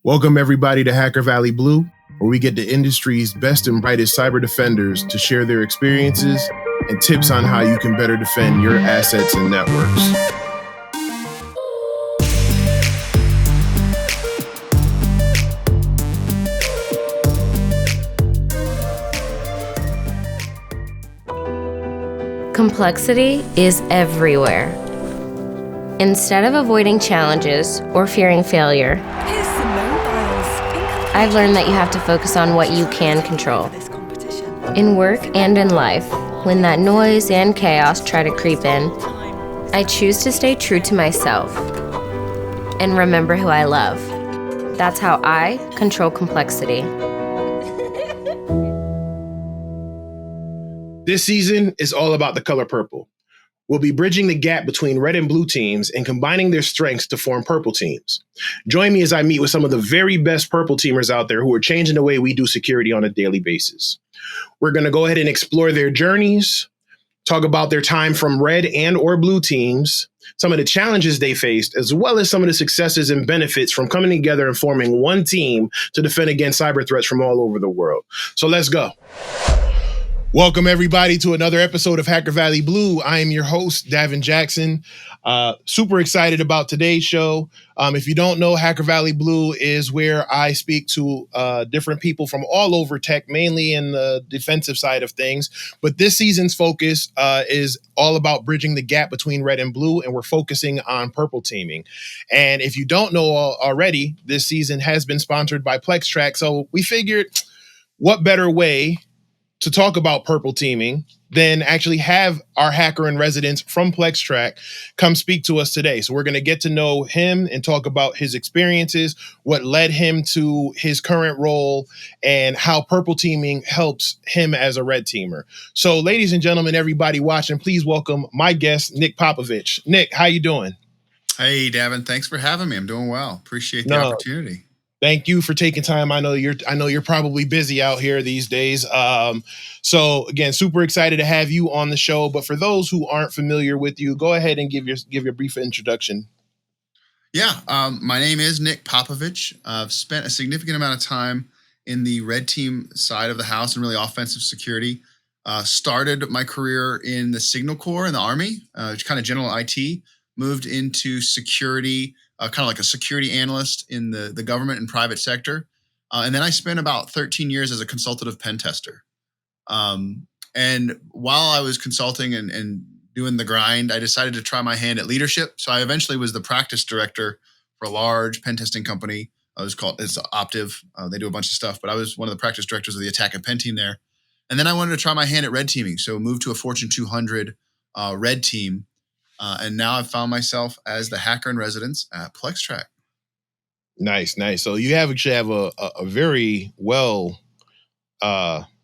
Welcome everybody to Hacker Valley Blue, where we get the industry's best and brightest cyber defenders to share their experiences and tips on how you can better defend your assets and networks. Complexity is everywhere. Instead of avoiding challenges or fearing failure, I've learned that you have to focus on what you can control. In work and in life, when that noise and chaos try to creep in, I choose to stay true to myself and remember who I love. That's how I control complexity. This season is all about the color purple. We'll be bridging the gap between red and blue teams and combining their strengths to form purple teams. Join me as I meet with some of the very best purple teamers out there who are changing the way we do security on a daily basis. We're going to go ahead and explore their journeys, talk about their time from red and or blue teams, some of the challenges they faced, as well as some of the successes and benefits from coming together and forming one team to defend against cyber threats from all over the world. So let's go. Welcome, everybody, to another episode of Hacker Valley Blue. I am your host, Davin Jackson. Super excited about today's show. If you don't know, Hacker Valley Blue is where I speak to different people from all over tech, mainly in the defensive side of things. But this season's focus is all about bridging the gap between red and blue, and we're focusing on purple teaming. And if you don't know already, this season has been sponsored by PlexTrac's. So we figured, what better way to talk about purple teaming than actually have our hacker in residence from PlexTrac come speak to us today. So we're going to get to know him and talk about his experiences, what led him to his current role, and how purple teaming helps him as a red teamer. So ladies and gentlemen, everybody watching, please welcome my guest, Nick Popovich. Nick, how you doing? Hey, Davin, thanks for having me. I'm doing well. Appreciate the opportunity. Thank you for taking time. I know you're probably busy out here these days. So again, super excited to have you on the show. But for those who aren't familiar with you, go ahead and give your brief introduction. Yeah, my name is Nick Popovich. I've spent a significant amount of time in the red team side of the house and really offensive security. Started my career in the Signal Corps in the Army, kind of general IT. Moved into security. Kind of like a security analyst in the government and private sector. And then I spent about 13 years as a consultative pen tester. And while I was consulting and doing the grind, I decided to try my hand at leadership. So I eventually was the practice director for a large pen testing company. It's Optiv. They do a bunch of stuff, but I was one of the practice directors of the attack and pen team there. And then I wanted to try my hand at red teaming. So moved to a Fortune 200 red team. And now I've found myself as the hacker in residence at PlexTrac. Nice. So you actually have a very well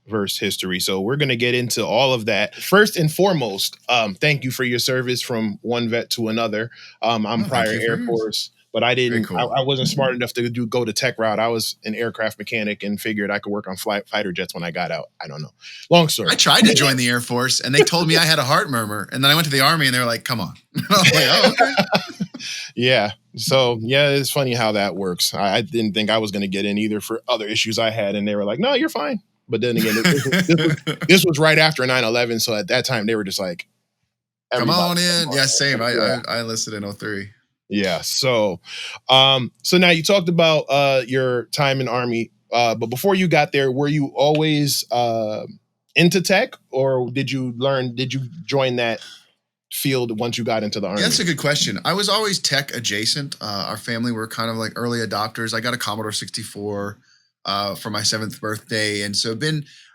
versed history. So we're going to get into all of that. First and foremost, thank you for your service from one vet to another. I'm prior Air Force, but I didn't. Cool. I wasn't smart enough to go the tech route. I was an aircraft mechanic and figured I could work on fighter jets when I got out. I don't know. Long story. I tried to join the Air Force and they told me I had a heart murmur. And then I went to the Army and they were like, come on. I was like, oh, okay. Yeah. So, yeah, it's funny how that works. I didn't think I was going to get in either for other issues I had. And they were like, no, you're fine. But then again, this was right after 9/11. So at that time, they were just like, come on in. Yeah, same. I enlisted in 2003. Yeah. So now you talked about your time in Army, but before you got there, were you always into tech, or did you join that field once you got into the Army? Yeah, that's a good question. I was always tech adjacent. Our family were kind of like early adopters. I got a Commodore 64 for my 7th birthday, and so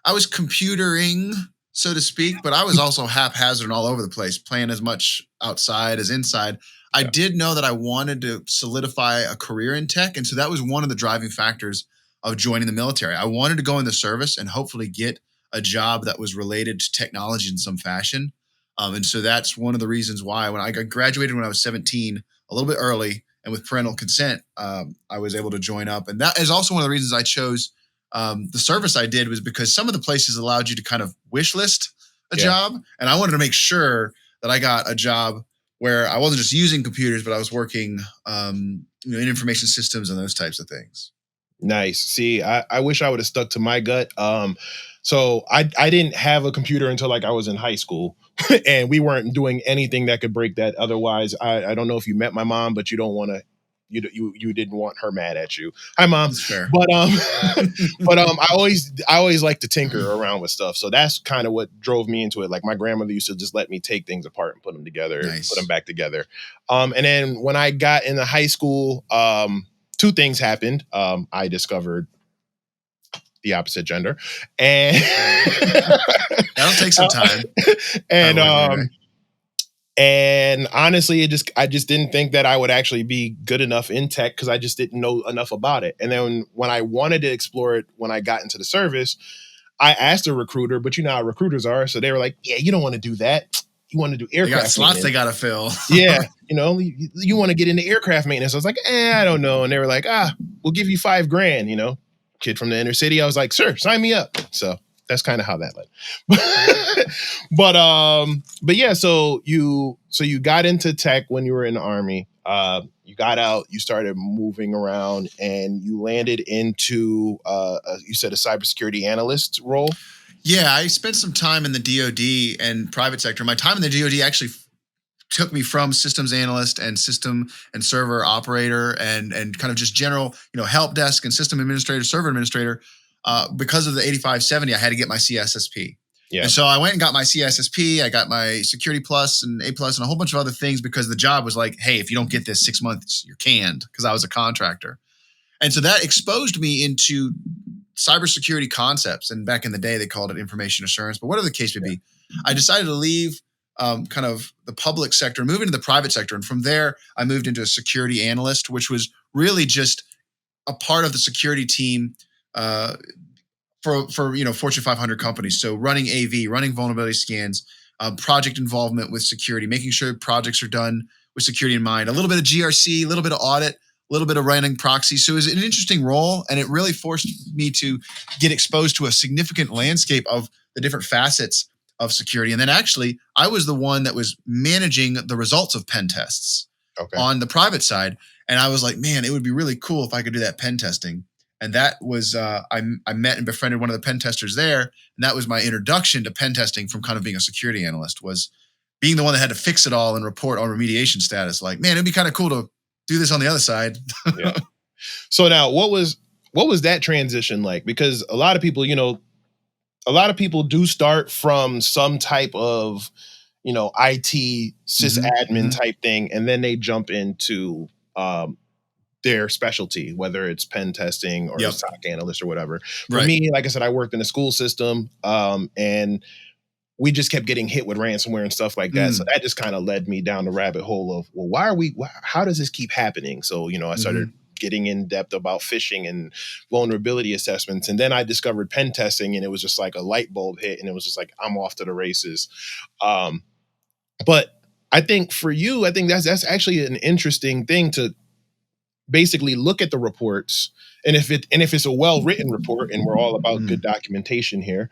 I was computering, so to speak, but I was also haphazard and all over the place, playing as much outside as inside. I did know that I wanted to solidify a career in tech. And so that was one of the driving factors of joining the military. I wanted to go in the service and hopefully get a job that was related to technology in some fashion. And so that's one of the reasons why when I graduated when I was 17, a little bit early, and with parental consent, I was able to join up. And that is also one of the reasons I chose the service I did, was because some of the places allowed you to kind of wish list a job. And I wanted to make sure that I got a job where I wasn't just using computers, but I was working in information systems and those types of things. Nice. See, I wish I would have stuck to my gut. So I didn't have a computer until like I was in high school, and we weren't doing anything that could break that. Otherwise, I don't know if you met my mom, but you don't want to. You didn't want her mad at you. Hi, mom. That's fair. But I always like to tinker around with stuff. So that's kind of what drove me into it. Like my grandmother used to just let me take things apart and put them together, Nice. put them back together. And then when I got into high school, two things happened. I discovered the opposite gender, and That'll take some time. And honestly, I just didn't think that I would actually be good enough in tech because I just didn't know enough about it. And then when I wanted to explore it, when I got into the service, I asked a recruiter, but you know how recruiters are, so they were like, "Yeah, you don't want to do that. You want to do aircraft. They got slots they got to fill." Yeah, you want to get into aircraft maintenance. I was like, I don't know. And they were like, we'll give you $5,000. Kid from the inner city. I was like, sure, sign me up. So that's kind of how that led. But yeah, so you got into tech when you were in the Army. You got out, you started moving around, and you landed into you said a cybersecurity analyst role. Yeah, I spent some time in the DoD and private sector. My time in the DoD actually took me from systems analyst and system and server operator and kind of just general, help desk and system administrator, server administrator. Because of the 8570, I had to get my CSSP. Yeah. And so I went and got my CSSP. I got my Security Plus and A Plus and a whole bunch of other things because the job was like, hey, if you don't get this 6 months, you're canned, because I was a contractor. And so that exposed me into cybersecurity concepts. And back in the day, they called it information assurance. But whatever the case may be, I decided to leave kind of the public sector, move into the private sector. And from there, I moved into a security analyst, which was really just a part of the security team for Fortune 500 companies. So running AV, running vulnerability scans, project involvement with security, making sure projects are done with security in mind, a little bit of GRC, a little bit of audit, a little bit of running proxy. So it was an interesting role, and it really forced me to get exposed to a significant landscape of the different facets of security. And then actually, I was the one that was managing the results of pen tests on the private side. And I was like, man, it would be really cool if I could do that pen testing. And that was, I met and befriended one of the pen testers there. And that was my introduction to pen testing from kind of being a security analyst, was being the one that had to fix it all and report on remediation status. Like, man, it'd be kind of cool to do this on the other side. Yeah. So now what was that transition like? Because a lot of people do start from some type of, IT sysadmin type thing, and then they jump into their specialty, whether it's pen testing or SOC analyst or whatever. For me, like I said, I worked in the school system, and we just kept getting hit with ransomware and stuff like that. So that just kind of led me down the rabbit hole of, well, how does this keep happening? So, I started getting in depth about phishing and vulnerability assessments. And then I discovered pen testing, and it was just like a light bulb hit, and it was just like, I'm off to the races. But I think for you, that's actually an interesting thing to basically look at the reports. And if it's a well-written report, and we're all about good documentation here,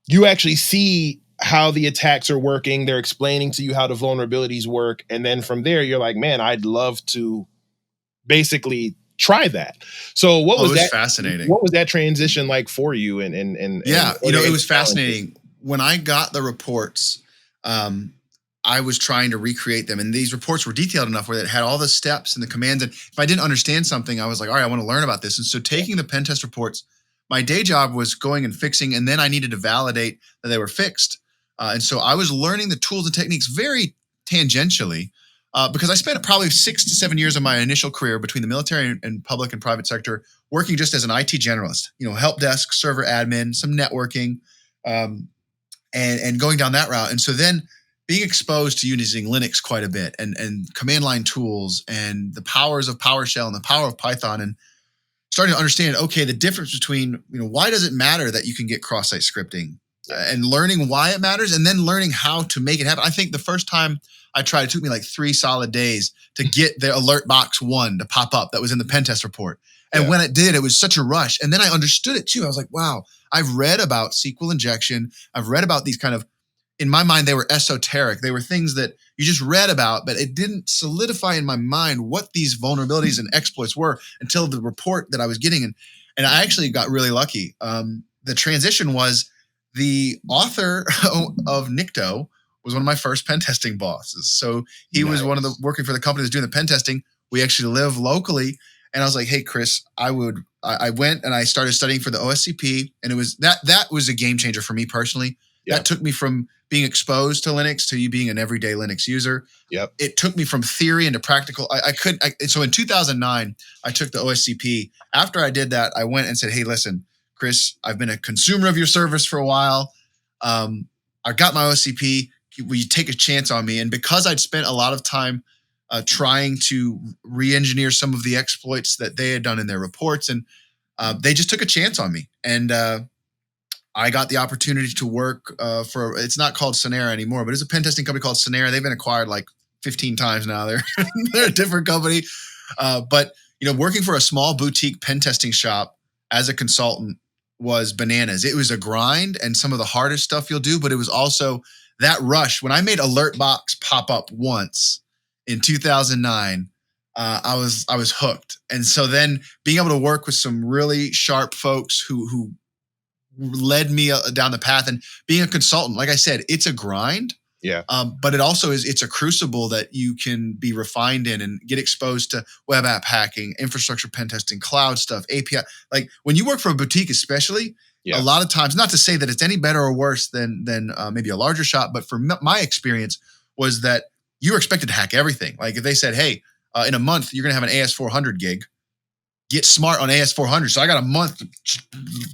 you actually see how the attacks are working. They're explaining to you how the vulnerabilities work. And then from there, you're like, man, I'd love to basically try that. So what was that? Fascinating. What was that transition like for you? And it was fascinating. When I got the reports, I was trying to recreate them. And these reports were detailed enough where it had all the steps and the commands. And if I didn't understand something, I was like, all right, I want to learn about this. And so taking the pen test reports, my day job was going and fixing, and then I needed to validate that they were fixed. And so I was learning the tools and techniques very tangentially, because I spent probably 6 to 7 years of my initial career between the military and public and private sector working just as an IT generalist, help desk, server admin, some networking, and going down that route. And so then being exposed to using Linux quite a bit, and command line tools and the powers of PowerShell and the power of Python, and starting to understand, okay, the difference between, why does it matter that you can get cross-site scripting, and learning why it matters, and then learning how to make it happen. I think the first time I tried, it took me like 3 solid days to get the alert box 1 to pop up that was in the pen test report. And when it did, it was such a rush. And then I understood it too. I was like, wow, I've read about SQL injection. I've read about these kind of, in my mind, they were esoteric. They were things that you just read about, but it didn't solidify in my mind what these vulnerabilities and exploits were until the report that I was getting. And I actually got really lucky. The transition was the author of NICTO was one of my first pen testing bosses. So he was one of the working for the company that's doing the pen testing. We actually live locally. And I was like, hey, Chris, I went and I started studying for the OSCP. And it was that was a game changer for me personally. Yep. That took me from being exposed to Linux to you being an everyday Linux user. Yep. It took me from theory into practical. So in 2009, I took the OSCP. After I did that, I went and said, hey, listen, Chris, I've been a consumer of your service for a while. I got my OSCP. Will you take a chance on me? And because I'd spent a lot of time trying to re-engineer some of the exploits that they had done in their reports, and they just took a chance on me. And I got the opportunity to work it's not called Sonera anymore, but it's a pen testing company called Sonera. They've been acquired like 15 times now. They're a different company. But working for a small boutique pen testing shop as a consultant was bananas. It was a grind and some of the hardest stuff you'll do, but it was also that rush. When I made Alertbox pop up once in 2009, I was hooked. And so then being able to work with some really sharp folks who led me down the path, and being a consultant, like I said, it's a grind. Yeah. But it also it's a crucible that you can be refined in and get exposed to web app hacking, infrastructure pen testing, cloud stuff, API. Like when you work for a boutique, especially, a lot of times, not to say that it's any better or worse than maybe a larger shop, but for my experience was that you were expected to hack everything. Like if they said, hey, in a month, you're going to have an AS400 gig, get smart on AS400. So I got a month to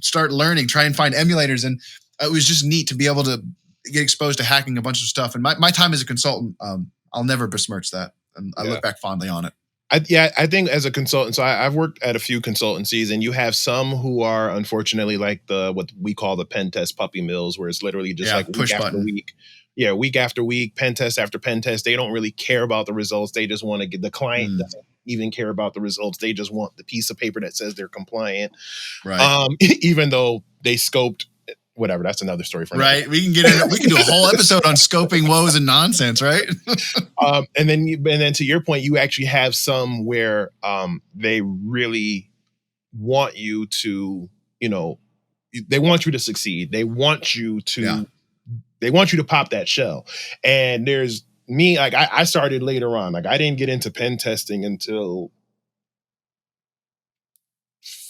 start learning, try and find emulators. And it was just neat to be able to get exposed to hacking a bunch of stuff. And my time as a consultant, I'll never besmirch that. And I look back fondly on it. I think as a consultant, so I've worked at a few consultancies, and you have some who are unfortunately like what we call the pen test puppy mills, where it's literally just like push week button. after week. Yeah, week after week, pen test after pen test. They don't really care about the results. They just want to get the client doesn't even care about the results. They just want the piece of paper that says they're compliant. Right. Even though they scoped whatever, that's another story for right. We can get in. We can do a whole episode on scoping woes and nonsense, right? And then to your point, you actually have some where they really want you to, they want you to succeed. They want you to. They want you to pop that shell. And there's me, like I started later on. Like I didn't get into pen testing until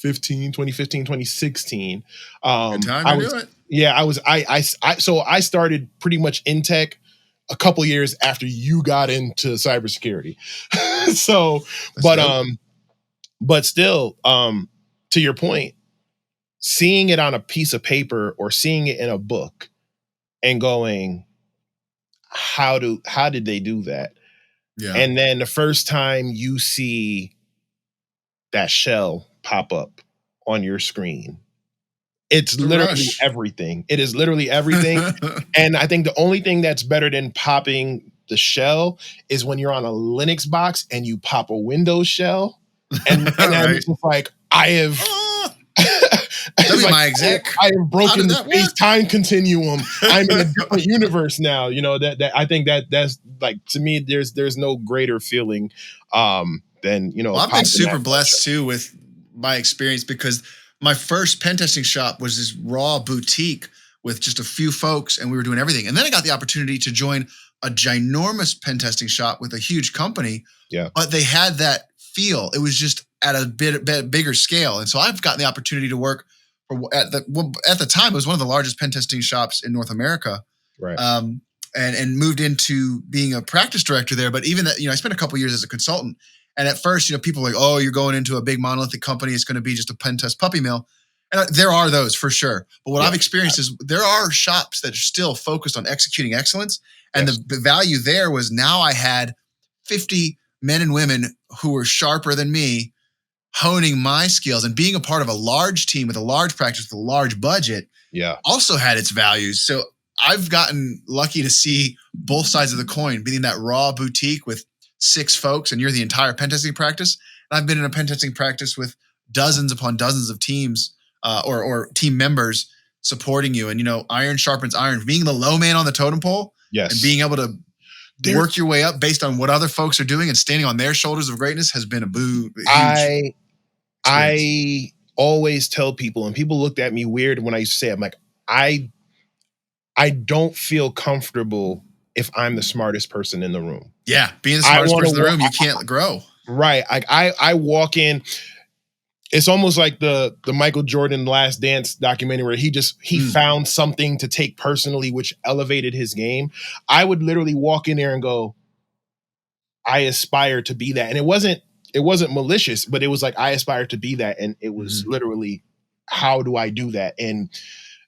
2015, 2016. Good time to do it. Yeah, so I started pretty much in tech a couple years after you got into cybersecurity. So, but still, to your point, seeing it on a piece of paper or seeing it in a book and going, how did they do that? Yeah. And then the first time you see that shell pop up on your screen, it's literally everything. It is literally everything. And I think the only thing that's better than popping the shell is when you're on a Linux box and you pop a Windows shell. And it's just like, I have... That'd be my exec. I have broken the space-time continuum. I'm in a different universe now. That I think that's like, to me, there's no greater feeling than Well, I've been super blessed too with my experience, because my first pen testing shop was this raw boutique with just a few folks, and we were doing everything. And then I got the opportunity to join a ginormous pen testing shop with a huge company. Yeah, but they had that feel. It was just at a bit bigger scale, and so I've gotten the opportunity to work at the time it was one of the largest pen testing shops in North America. Right. And moved into being a practice director there. But even that, I spent a couple years as a consultant. And at first, people were like, oh, you're going into a big monolithic company. It's going to be just a pen test puppy mill. And there are those for sure. But what I've experienced is there are shops that are still focused on executing excellence. And the value there was, now I had 50 men and women who were sharper than me, honing my skills, and being a part of a large team with a large practice with a large budget also had its values. So I've gotten lucky to see both sides of the coin, being that raw boutique with 6 folks and you're the entire pen testing practice. And I've been in a pen testing practice with dozens upon dozens of teams or team members supporting you. And, iron sharpens iron. Being the low man on the totem pole and being able to work your way up based on what other folks are doing and standing on their shoulders of greatness has been I always tell people, and people looked at me weird when I used to say, I'm like, I don't feel comfortable if I'm the smartest person in the room. Yeah, being the smartest person in the room, you can't grow. Right. I walk in. It's almost like the Michael Jordan Last Dance documentary where he found something to take personally, which elevated his game. I would literally walk in there and go, I aspire to be that. And it wasn't malicious, but it was like, I aspire to be that. And it was literally, how do I do that? And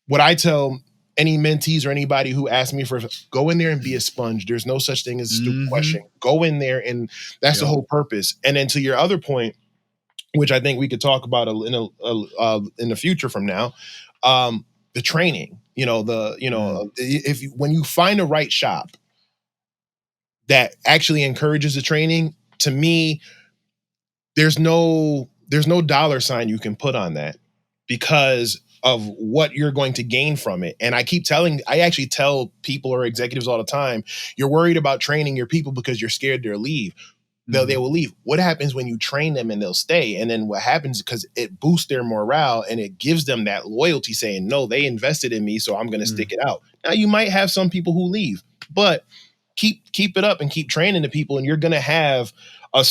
what I tell any mentees or anybody who asks me go in there and be a sponge. There's no such thing as a stupid question. Go in there, and that's the whole purpose. And then to your other point, which I think we could talk about in the future from now, the training. When you find the right shop that actually encourages the training, to me, there's no dollar sign you can put on that because of what you're going to gain from it. And I actually tell people or executives all the time, you're worried about training your people because you're scared they'll leave. They will leave. What happens when you train them and they'll stay? And then what happens, because it boosts their morale and it gives them that loyalty saying, no, they invested in me, so I'm going to stick it out. Now you might have some people who leave, but keep it up and keep training the people. And you're going to have a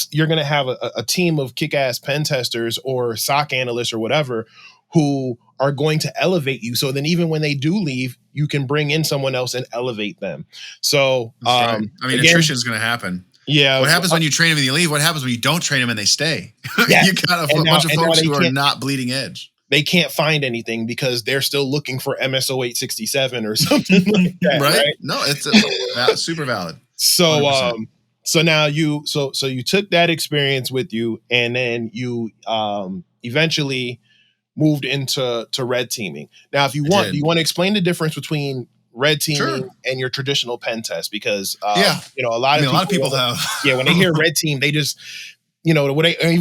team of kick-ass pen testers or SOC analysts or whatever who are going to elevate you. So then even when they do leave, you can bring in someone else and elevate them. So, right. Attrition is going to happen. Yeah. What happens when you train them and they leave? What happens when you don't train them and they stay? Yeah. You got a bunch of folks who are not bleeding edge. They can't find anything because they're still looking for MSO 867 or something like that. Right? No, it's super valid. So, 100%. So now you took that experience with you, and then you eventually moved into red teaming. Now, if you want, do you want to explain the difference between red teaming and your traditional pen test? Because a lot of people have. Yeah, when they hear red team, they just even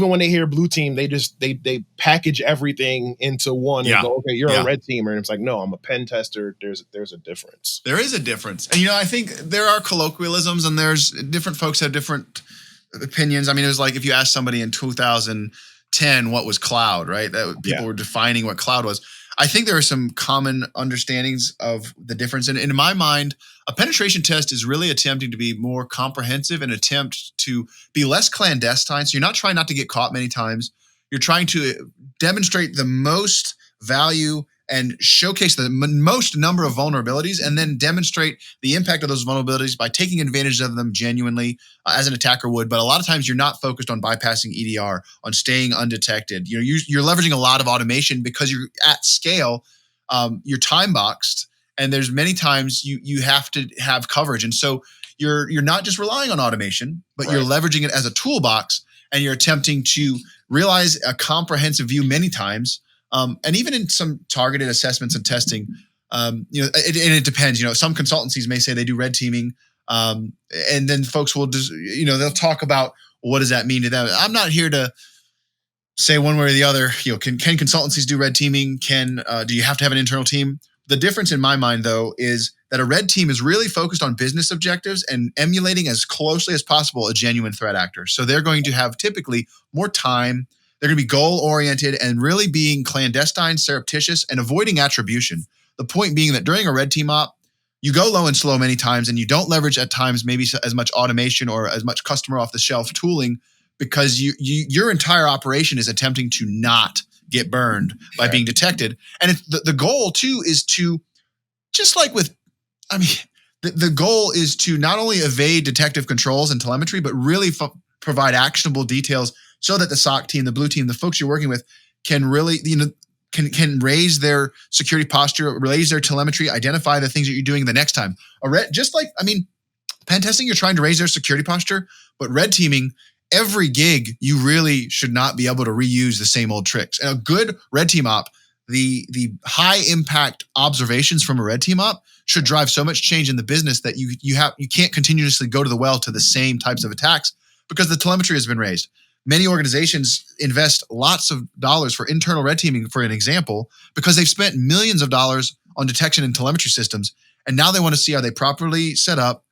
when they hear blue team, they package everything into one and go, okay, you're a red teamer, and it's like, no, I'm a pen tester. There's a difference. There is a difference, and I think there are colloquialisms, and there's different folks have different opinions. It was like if you asked somebody in 2010 what was cloud, right? That people were defining what cloud was. I think there are some common understandings of the difference. And in my mind, a penetration test is really attempting to be more comprehensive and attempt to be less clandestine. So you're not trying not to get caught many times. You're trying to demonstrate the most value and showcase the most number of vulnerabilities, and then demonstrate the impact of those vulnerabilities by taking advantage of them genuinely as an attacker would. But a lot of times you're not focused on bypassing EDR, on staying undetected. You're leveraging a lot of automation because you're at scale. You're time boxed, and there's many times you have to have coverage. And so you're not just relying on automation, but you're leveraging it as a toolbox, and you're attempting to realize a comprehensive view many times. And even in some targeted assessments and testing, it depends. Some consultancies may say they do red teaming, and then folks will just, they'll talk about what does that mean to them. I'm not here to say one way or the other. Can consultancies do red teaming? Do you have to have an internal team? The difference in my mind, though, is that a red team is really focused on business objectives and emulating as closely as possible a genuine threat actor. So they're going to have typically more time. They're going to be goal-oriented and really being clandestine, surreptitious, and avoiding attribution. The point being that during a red team op, you go low and slow many times, and you don't leverage at times maybe as much automation or as much customer off-the-shelf tooling, because your entire operation is attempting to not get burned by being detected. And the goal, too, is to, just like with, the goal is to not only evade detective controls and telemetry, but really provide actionable details so that the SOC team, the blue team, the folks you're working with can really, can raise their security posture, raise their telemetry, identify the things that you're doing the next time. Pen testing, you're trying to raise their security posture, but red teaming, every gig, you really should not be able to reuse the same old tricks. And a good red team op, the high impact observations from a red team op should drive so much change in the business that you can't continuously go to the well to the same types of attacks because the telemetry has been raised. Many organizations invest lots of dollars for internal red teaming, for an example, because they've spent millions of dollars on detection and telemetry systems. And now they want to see, are they properly set up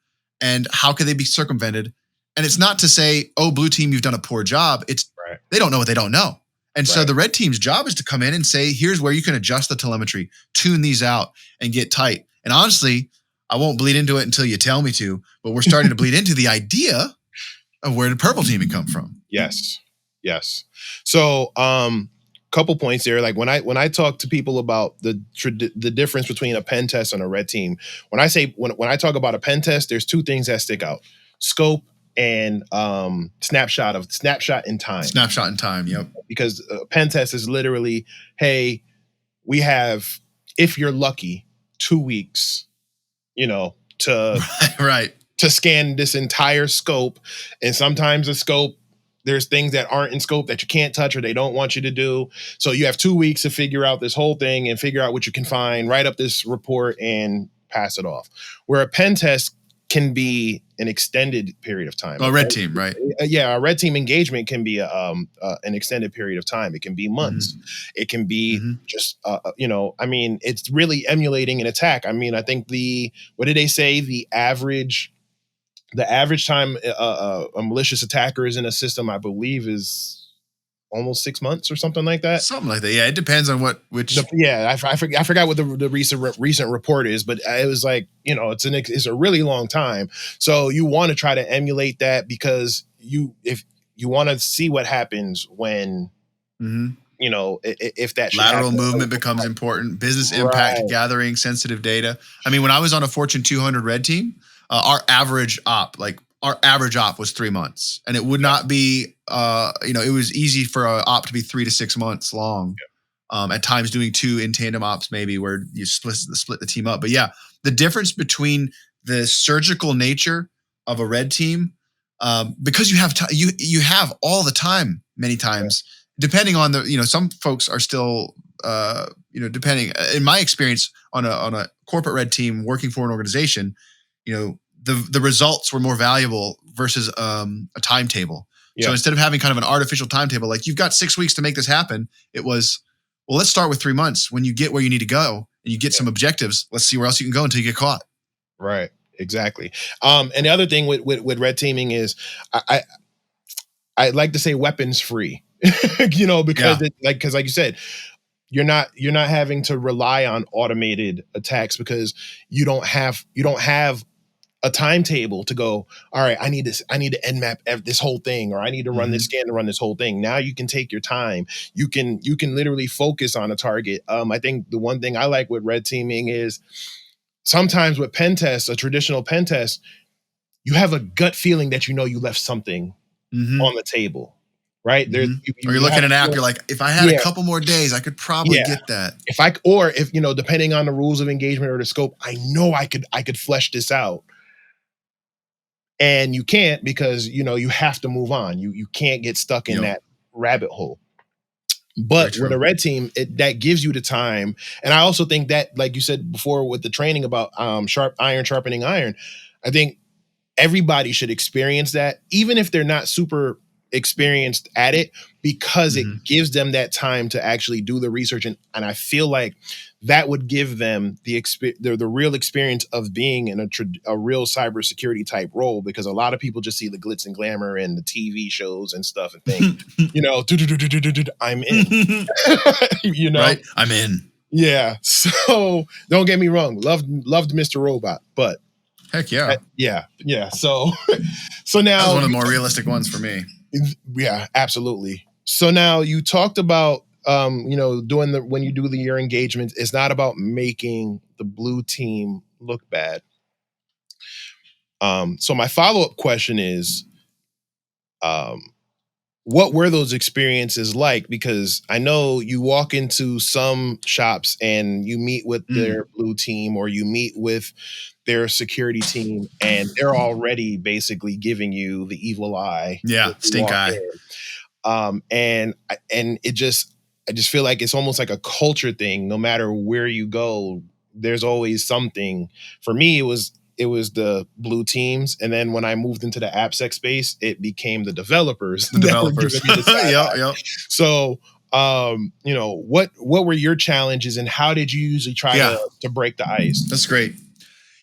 and how can they be circumvented? And it's not to say, oh, blue team, you've done a poor job. It's They don't know what they don't know. And so the red team's job is to come in and say, here's where you can adjust the telemetry, tune these out, and get tight. And honestly, I won't bleed into it until you tell me to, but we're starting to bleed into the idea of where did purple teaming come from? Yes. So, couple points there. Like when I talk to people about the difference between a pen test and a red team, when I talk about a pen test, there's two things that stick out: scope and snapshot in time. Snapshot in time. Yep. Because a pen test is literally, hey, we have, if you're lucky, 2 weeks, to to scan this entire scope. And sometimes the scope, there's things that aren't in scope that you can't touch or they don't want you to do. So you have 2 weeks to figure out this whole thing and figure out what you can find, write up this report and pass it off. Where a pen test can be an extended period of time. Oh, red team, right? Yeah, a red team engagement can be an extended period of time. It can be months. It can be just, it's really emulating an attack. I mean, I think what did they say? The average time a malicious attacker is in a system, I believe, is almost 6 months or something like that. Something like that. Yeah, it depends on which. I forgot what the recent report is, but it was like, it's a really long time. So you want to try to emulate that because if you want to see what happens when if that lateral movement becomes important, business impact, gathering sensitive data. I mean, when I was on a Fortune 200 red team, our average op was 3 months, and it would not be, it was easy for an op to be 3 to 6 months long. At times doing 2 in tandem ops, maybe where you split the team up. But yeah, the difference between the surgical nature of a red team, because you have you have all the time, many times, depending on some folks are still, depending, in my experience on a corporate red team working for an organization, the results were more valuable versus a timetable. Yeah. So instead of having kind of an artificial timetable, like you've got 6 weeks to make this happen, it was, well, let's start with 3 months. When you get where you need to go and you get some objectives, let's see where else you can go until you get caught. Right. Exactly. And the other thing with red teaming is I like to say weapons free, because because like you said, you're not having to rely on automated attacks because you don't have a timetable to go, all right, I need to nmap this whole thing, or I need to run this scan to run this whole thing. Now you can take your time. You can literally focus on a target. I think the one thing I like with red teaming is sometimes with pen tests, a traditional pen test, you have a gut feeling that you left something on the table, right? There's or you're looking at an app, you're like, if I had a couple more days, I could probably get that. If depending on the rules of engagement or the scope, I know I could flesh this out. And you can't because, you have to move on. You can't get stuck in that rabbit hole. But with a red team, that gives you the time. And I also think that, like you said before with the training about sharpening iron, I think everybody should experience that, even if they're not super experienced at it, because it gives them that time to actually do the research. And I feel like that would give them the real experience of being in a real cybersecurity type role, because a lot of people just see the glitz and glamour and the TV shows and stuff and think, I'm in, right? I'm in. Yeah. So don't get me wrong. Loved Mr. Robot, but heck yeah. Yeah. So now that was one of the more realistic ones for me. Yeah, absolutely. So now you talked about, when you do your engagements, it's not about making the blue team look bad. So my follow-up question is, what were those experiences like? Because I know you walk into some shops and you meet with their blue team or you meet with their security team and they're already basically giving you the evil eye. Yeah, stink eye. And I just feel like it's almost like a culture thing. No matter where you go, there's always something. For me, it was the blue teams, and then when I moved into the AppSec space, it became the developers. Yeah. So, what were your challenges, and how did you usually try to break the ice? That's great.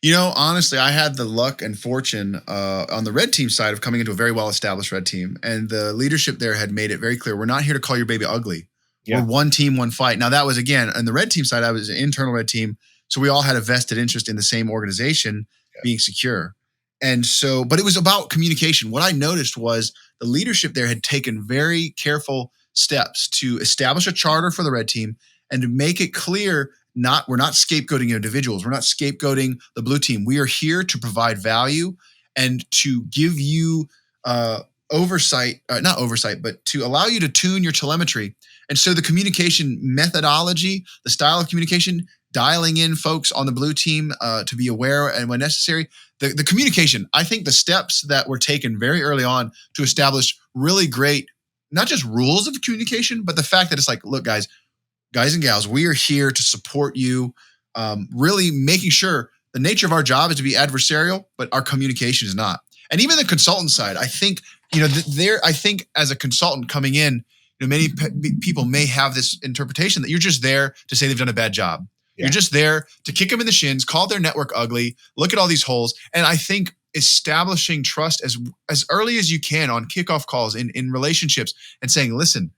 Honestly, I had the luck and fortune on the red team side of coming into a very well-established red team. And the leadership there had made it very clear, we're not here to call your baby ugly. Yeah. We're one team, one fight. Now, that was, again, on the red team side, I was an internal red team. So we all had a vested interest in the same organization being secure. And so, but it was about communication. What I noticed was the leadership there had taken very careful steps to establish a charter for the red team and to make it clear we're not scapegoating individuals. We're not scapegoating the blue team. We are here to provide value and to give you not oversight, but to allow you to tune your telemetry. And so the communication methodology, the style of communication, dialing in folks on the blue team to be aware and when necessary, the communication, I think the steps that were taken very early on to establish really great, not just rules of communication, but the fact that it's like, look, guys and gals, we are here to support you. Really making sure the nature of our job is to be adversarial, but our communication is not. And even the consultant side, I think, I think as a consultant coming in, many people may have this interpretation that you're just there to say they've done a bad job. Yeah. You're just there to kick them in the shins, call their network ugly, look at all these holes. And I think establishing trust as early as you can on kickoff calls in relationships and saying, listen,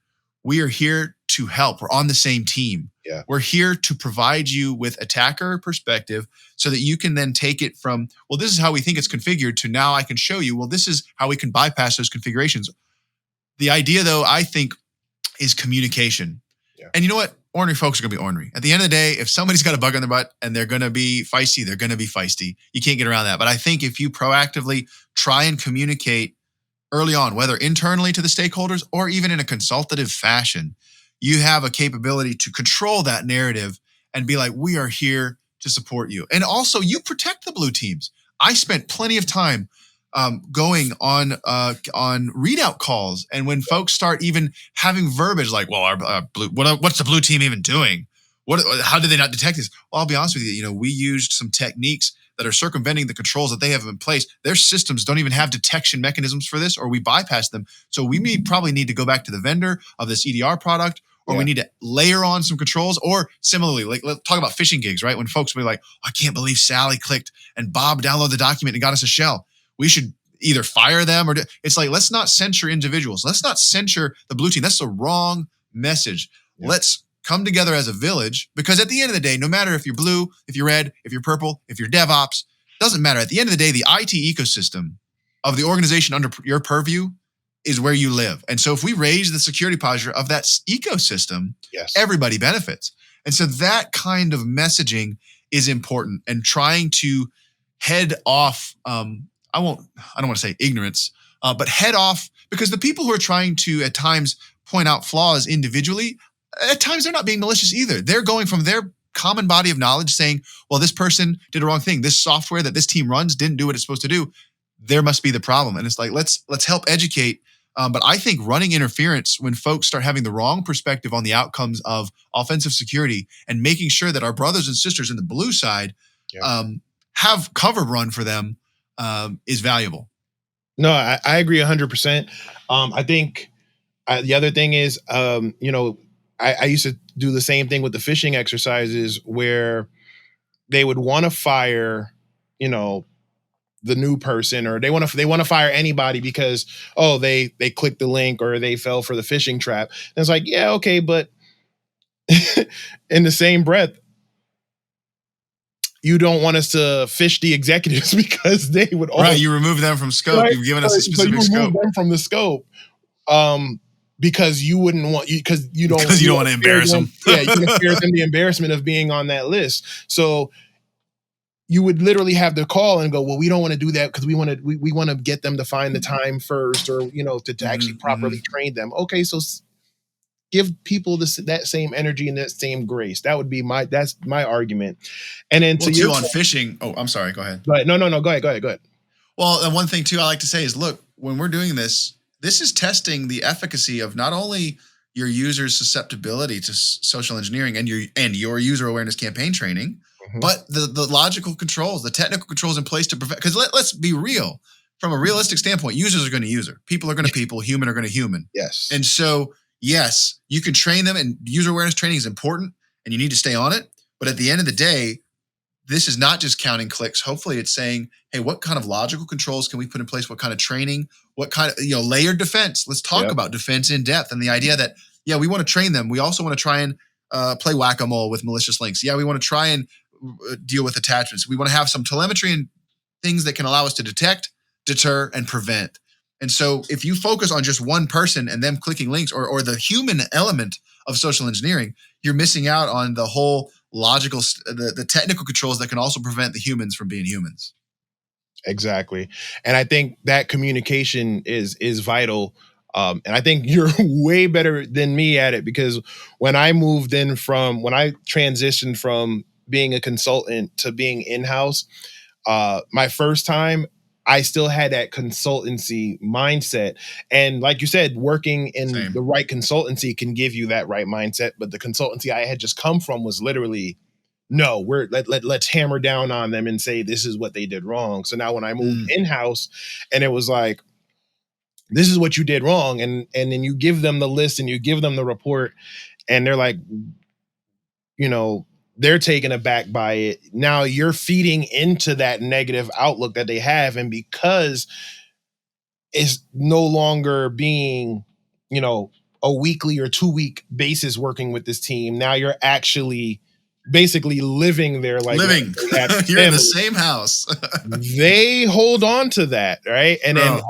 we are here to help. We're on the same team. Yeah. We're here to provide you with attacker perspective so that you can then take it from, well, this is how we think it's configured to now I can show you, well, this is how we can bypass those configurations. The idea, though, I think, is communication. Yeah. And you know what? Ornery folks are going to be ornery. At the end of the day, if somebody's got a bug on their butt and they're going to be feisty, they're going to be feisty. You can't get around that. But I think if you proactively try and communicate early on, whether internally to the stakeholders or even in a consultative fashion, you have a capability to control that narrative and be like, we are here to support you. And also, you protect the blue teams. I spent plenty of time going on readout calls, and when folks start even having verbiage like, "Well, our blue, what's the blue team even doing? How did they not detect this?" Well, I'll be honest with you. We used some techniques that are circumventing the controls that they have in place. Their systems don't even have detection mechanisms for this, or we bypass them. So we probably need to go back to the vendor of this EDR product, or we need to layer on some controls. Or similarly, like let's talk about phishing gigs, right? When folks will be like, "I can't believe Sally clicked and Bob downloaded the document and got us a shell." We should either fire them or it's like, let's not censure individuals. Let's not censure the blue team. That's the wrong message. Yeah. Let's come together as a village, because at the end of the day, no matter if you're blue, if you're red, if you're purple, if you're DevOps, doesn't matter. At the end of the day, the IT ecosystem of the organization under your purview is where you live. And so if we raise the security posture of that ecosystem, yes, everybody benefits. And so that kind of messaging is important, and trying to head off, I don't want to say ignorance, but head off, because the people who are trying to at times point out flaws individually, at times they're not being malicious either. They're going from their common body of knowledge saying, well, this person did a wrong thing. This software that this team runs didn't do what it's supposed to do. There must be the problem. And it's like, let's help educate. But I think running interference when folks start having the wrong perspective on the outcomes of offensive security, and making sure that our brothers and sisters in the blue side have cover run for them, is valuable. No, I agree 100%. I think the other thing is, I used to do the same thing with the phishing exercises, where they would want to fire, the new person, or they want to fire anybody because, they clicked the link or they fell for the phishing trap. And it's like, yeah, okay, but in the same breath, you don't want us to fish the executives because they would right. You remove them from scope. Right? You've given us a specific so you scope. Remove them from the scope, because you wouldn't want you don't want to embarrass them. Yeah, you can fear them the embarrassment of being on that list. So you would literally have to call and go, well, we don't want to do that because we want to get them to find the time first, or to actually properly train them. Okay, so give people that same energy and that same grace. That would be that's my argument. And then too on phishing. Oh, I'm sorry. Go ahead. Go ahead. No. Go ahead. Well, and one thing too I like to say is, look, when we're doing this is testing the efficacy of not only your user's susceptibility to social engineering and your user awareness campaign training, but the logical controls, the technical controls in place to prevent. Because let's be real, from a realistic standpoint, users are going to user, people are going to people, human are going to human. Yes. And so, yes, you can train them, and user awareness training is important, and you need to stay on it. But at the end of the day, this is not just counting clicks. Hopefully it's saying, hey, what kind of logical controls can we put in place? What kind of training? What kind of, layered defense? Let's talk about defense in depth, and the idea that, we want to train them. We also want to try and play whack-a-mole with malicious links. We want to try and deal with attachments. We want to have some telemetry and things that can allow us to detect, deter, and prevent. And so if you focus on just one person and them clicking links, or the human element of social engineering, you're missing out on the whole logical, the technical controls that can also prevent the humans from being humans. Exactly. And I think that communication is vital. And I think you're way better than me at it, because when I transitioned from being a consultant to being in-house, my first time, I still had that consultancy mindset. And like you said, working in the right consultancy can give you that right mindset. But the consultancy I had just come from was literally, no, let's hammer down on them and say, this is what they did wrong. So now when I moved in-house, and it was like, this is what you did wrong. And then you give them the list and you give them the report, and they're like, they're taken aback by it. Now you're feeding into that negative outlook that they have. And because it's no longer being, a weekly or 2-week basis working with this team, now you're actually basically living there. You're in the same house. They hold on to that, right? And then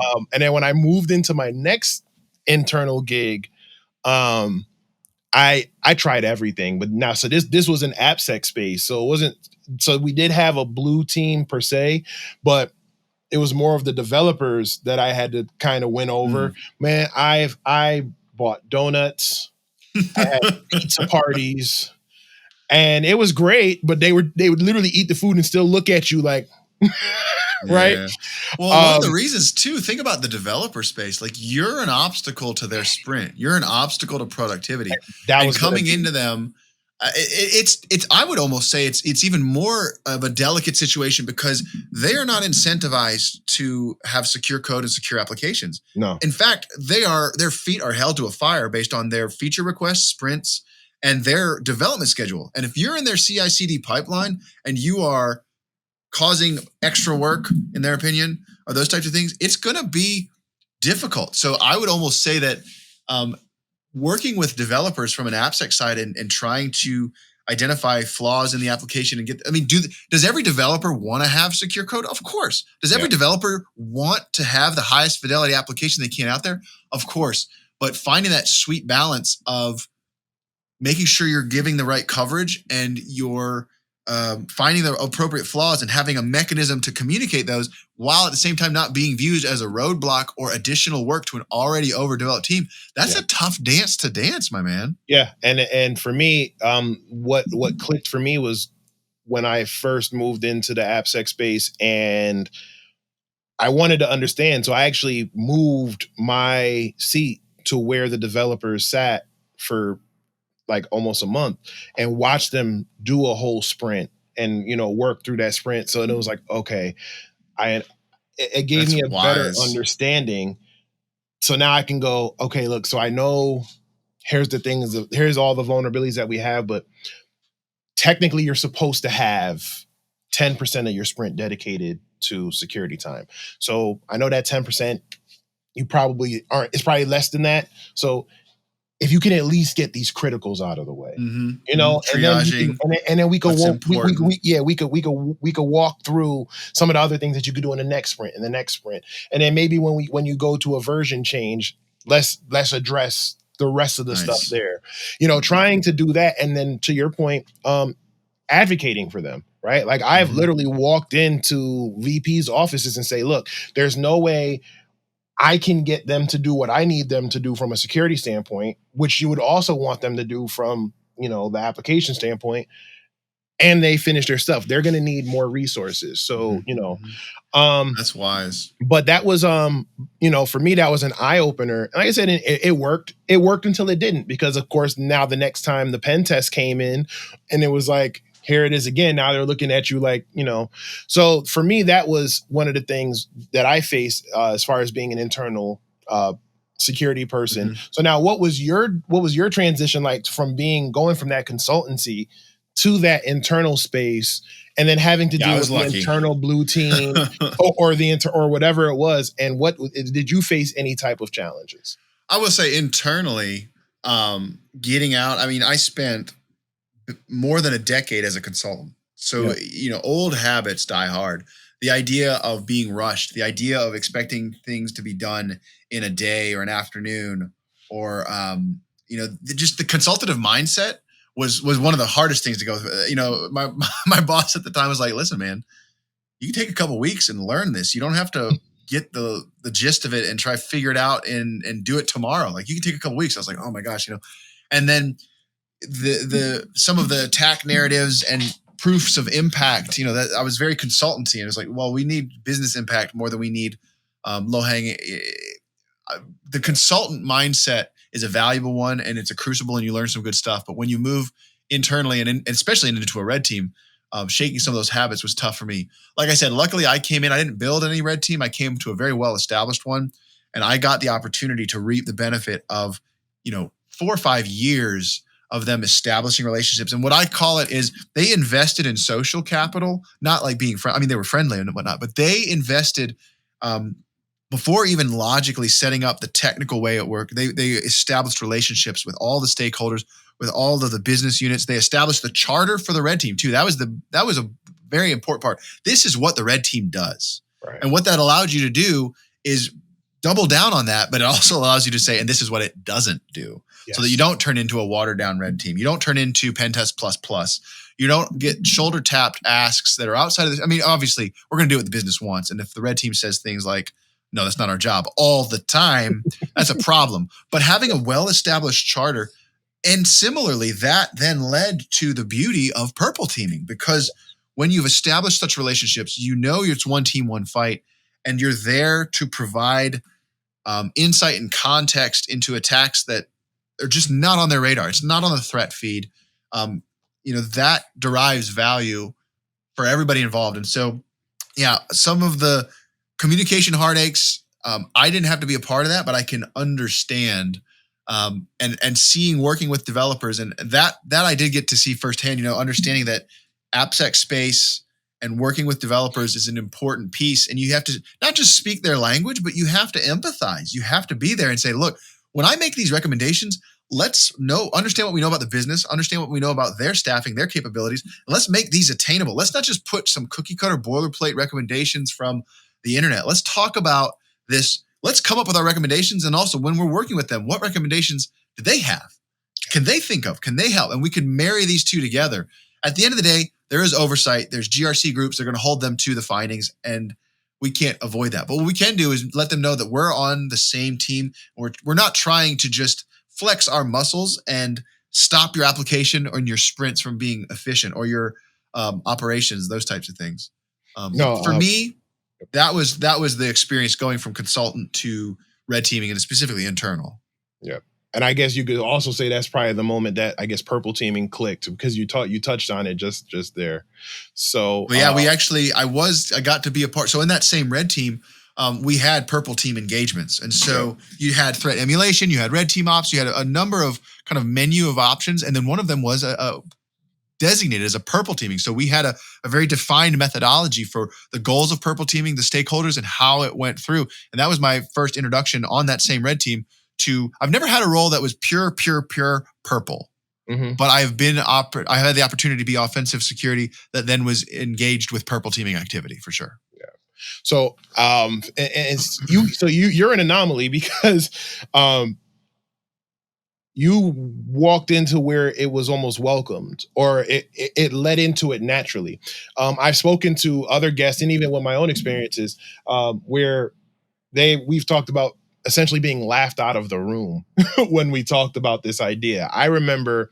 when I moved into my next internal gig, I tried everything, but now, so this was an AppSec space. So it wasn't, so we did have a blue team per se, but it was more of the developers that I had to kind of win over. Man, I bought donuts, I had pizza parties, and it was great, but they would literally eat the food and still look at you like, right? Yeah. Well, one of the reasons too, think about the developer space. Like, you're an obstacle to their sprint. You're an obstacle to productivity. And coming into them, it's I would almost say it's even more of a delicate situation, because they are not incentivized to have secure code and secure applications. No. In fact, their feet are held to a fire based on their feature requests, sprints, and their development schedule. And if you're in their CI/CD pipeline and you are causing extra work, in their opinion, or those types of things, it's going to be difficult. So I would almost say that working with developers from an AppSec side and trying to identify flaws in the application and does every developer want to have secure code? Of course. Does every developer want to have the highest fidelity application they can out there? Of course. But finding that sweet balance of making sure you're giving the right coverage and you're finding the appropriate flaws and having a mechanism to communicate those, while at the same time not being viewed as a roadblock or additional work to an already overdeveloped team. That's a tough dance to dance, my man. Yeah. And for me, what clicked for me was when I first moved into the AppSec space, and I wanted to understand. So I actually moved my seat to where the developers sat for like almost a month, and watch them do a whole sprint and, work through that sprint. So it was like, okay, it gave me a better understanding. So now I can go, okay, look, so I know here's the things, here's all the vulnerabilities that we have, but technically you're supposed to have 10% of your sprint dedicated to security time. So I know that 10%, you probably aren't, it's probably less than that. So if you can at least get these criticals out of the way, triaging, and then we could walk through some of the other things that you could do in the next sprint, and then maybe when you go to a version change, let's address the rest of the stuff there. Trying to do that, and then to your point, advocating for them, right? Like I've literally walked into VP's offices and say, look, there's no way I can get them to do what I need them to do from a security standpoint, which you would also want them to do from, the application standpoint, and they finish their stuff. They're going to need more resources. So, that's wise. But that was, for me, that was an eye opener. Like I said, it worked. It worked until it didn't, because of course, now the next time the pen test came in, and it was like, here it is again. Now they're looking at you like, So for me, that was one of the things that I faced as far as being an internal security person. So now, what was your transition like from going from that consultancy to that internal space and then having to deal with the internal blue team or whatever it was? And what did you face any type of challenges? I will say internally, getting out. I mean, I spent more than a decade as a consultant. So, old habits die hard. The idea of being rushed, the idea of expecting things to be done in a day or an afternoon, or, just the consultative mindset was one of the hardest things to go through. My boss at the time was like, listen, man, you can take a couple weeks and learn this. You don't have to get the gist of it and try to figure it out and do it tomorrow. Like, you can take a couple weeks. I was like, oh my gosh, and then the some of the attack narratives and proofs of impact, that I was very consultancy, and it was like, well, we need business impact more than we need low hanging. The consultant mindset is a valuable one, and it's a crucible, and you learn some good stuff. But when you move internally and especially into a red team, shaking some of those habits was tough for me. Like I said, luckily I came in, I didn't build any red team. I came to a very well-established one, and I got the opportunity to reap the benefit of, 4 or 5 years of them establishing relationships. And what I call it is they invested in social capital, not like being friendly. I mean, they were friendly and whatnot, but they invested before even logically setting up the technical way at work. They established relationships with all the stakeholders, with all of the business units. They established the charter for the red team too. That was a very important part. This is what the red team does. Right. And what that allowed you to do is double down on that, but it also allows you to say, and this is what it doesn't do. Yes. So that you don't turn into a watered down red team. You don't turn into Pentest plus. You don't get shoulder tapped asks that are outside of this. I mean, obviously we're going to do what the business wants. And if the red team says things like, no, that's not our job all the time, that's a problem. But having a well-established charter, and similarly, that then led to the beauty of purple teaming, because when you've established such relationships, it's one team, one fight, and you're there to provide insight and context into attacks that are just not on their radar. It's not on the threat feed. That derives value for everybody involved. And so, some of the communication heartaches, I didn't have to be a part of that, but I can understand and seeing, working with developers, and that I did get to see firsthand, understanding that AppSec space and working with developers is an important piece. And you have to not just speak their language, but you have to empathize. You have to be there and say, look, when I make these recommendations, let's understand what we know about the business, understand what we know about their staffing, their capabilities, and let's make these attainable. Let's not just put some cookie cutter boilerplate recommendations from the internet. Let's talk about this. Let's come up with our recommendations. And also, when we're working with them, what recommendations do they have? Can they think of? Can they help? And we can marry these two together. At the end of the day, there is oversight. There's GRC groups. They're going to hold them to the findings, and we can't avoid that. But what we can do is let them know that we're on the same team. We're not trying to just flex our muscles and stop your application or your sprints from being efficient, or your operations, those types of things. For me, that was the experience going from consultant to red teaming, and specifically internal. Yeah. And I guess you could also say that's probably the moment that I guess purple teaming clicked, because you touched on it just there. So we actually, I got to be a part. So in that same red team, we had purple team engagements. And so you had threat emulation, you had red team ops, you had a number of kind of menu of options. And then one of them was designated as a purple teaming. So we had a very defined methodology for the goals of purple teaming, the stakeholders, and how it went through. And that was my first introduction on that same red team to, I've never had a role that was pure purple, but I had the opportunity to be offensive security that then was engaged with purple teaming activity for sure. Yeah. So, you're an anomaly, because, you walked into where it was almost welcomed, or it led into it naturally. I've spoken to other guests, and even with my own experiences, where we've talked about essentially being laughed out of the room when we talked about this idea. I remember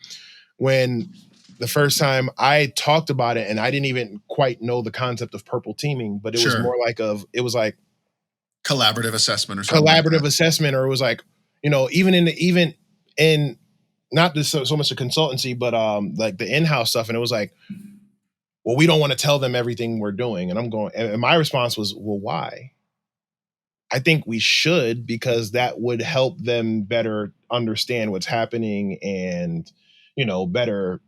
when the first time I talked about it, and I didn't even quite know the concept of purple teaming, but it was more like it was like collaborative assessment or something. Collaborative assessment, or it was like, even in not just so much the consultancy, but like the in-house stuff. And it was like, well, we don't want to tell them everything we're doing. And my response was, well, why? I think we should, because that would help them better understand what's happening and, better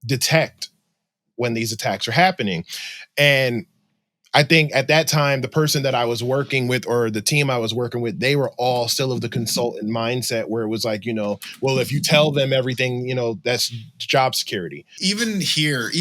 detect when these attacks are happening. And I think at that time, the person that I was working with or the team I was working with, they were all still of the consultant mindset where it was like, well, if you tell them everything, that's job security. Even here,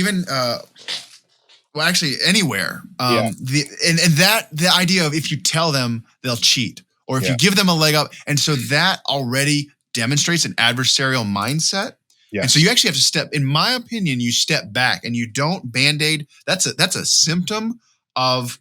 well, actually anywhere. Yeah. The idea of if you tell them, they'll cheat, or if you give them a leg up. And so that already demonstrates an adversarial mindset. Yeah. And so you actually have to in my opinion, you step back and you don't Band-Aid. That's a symptom of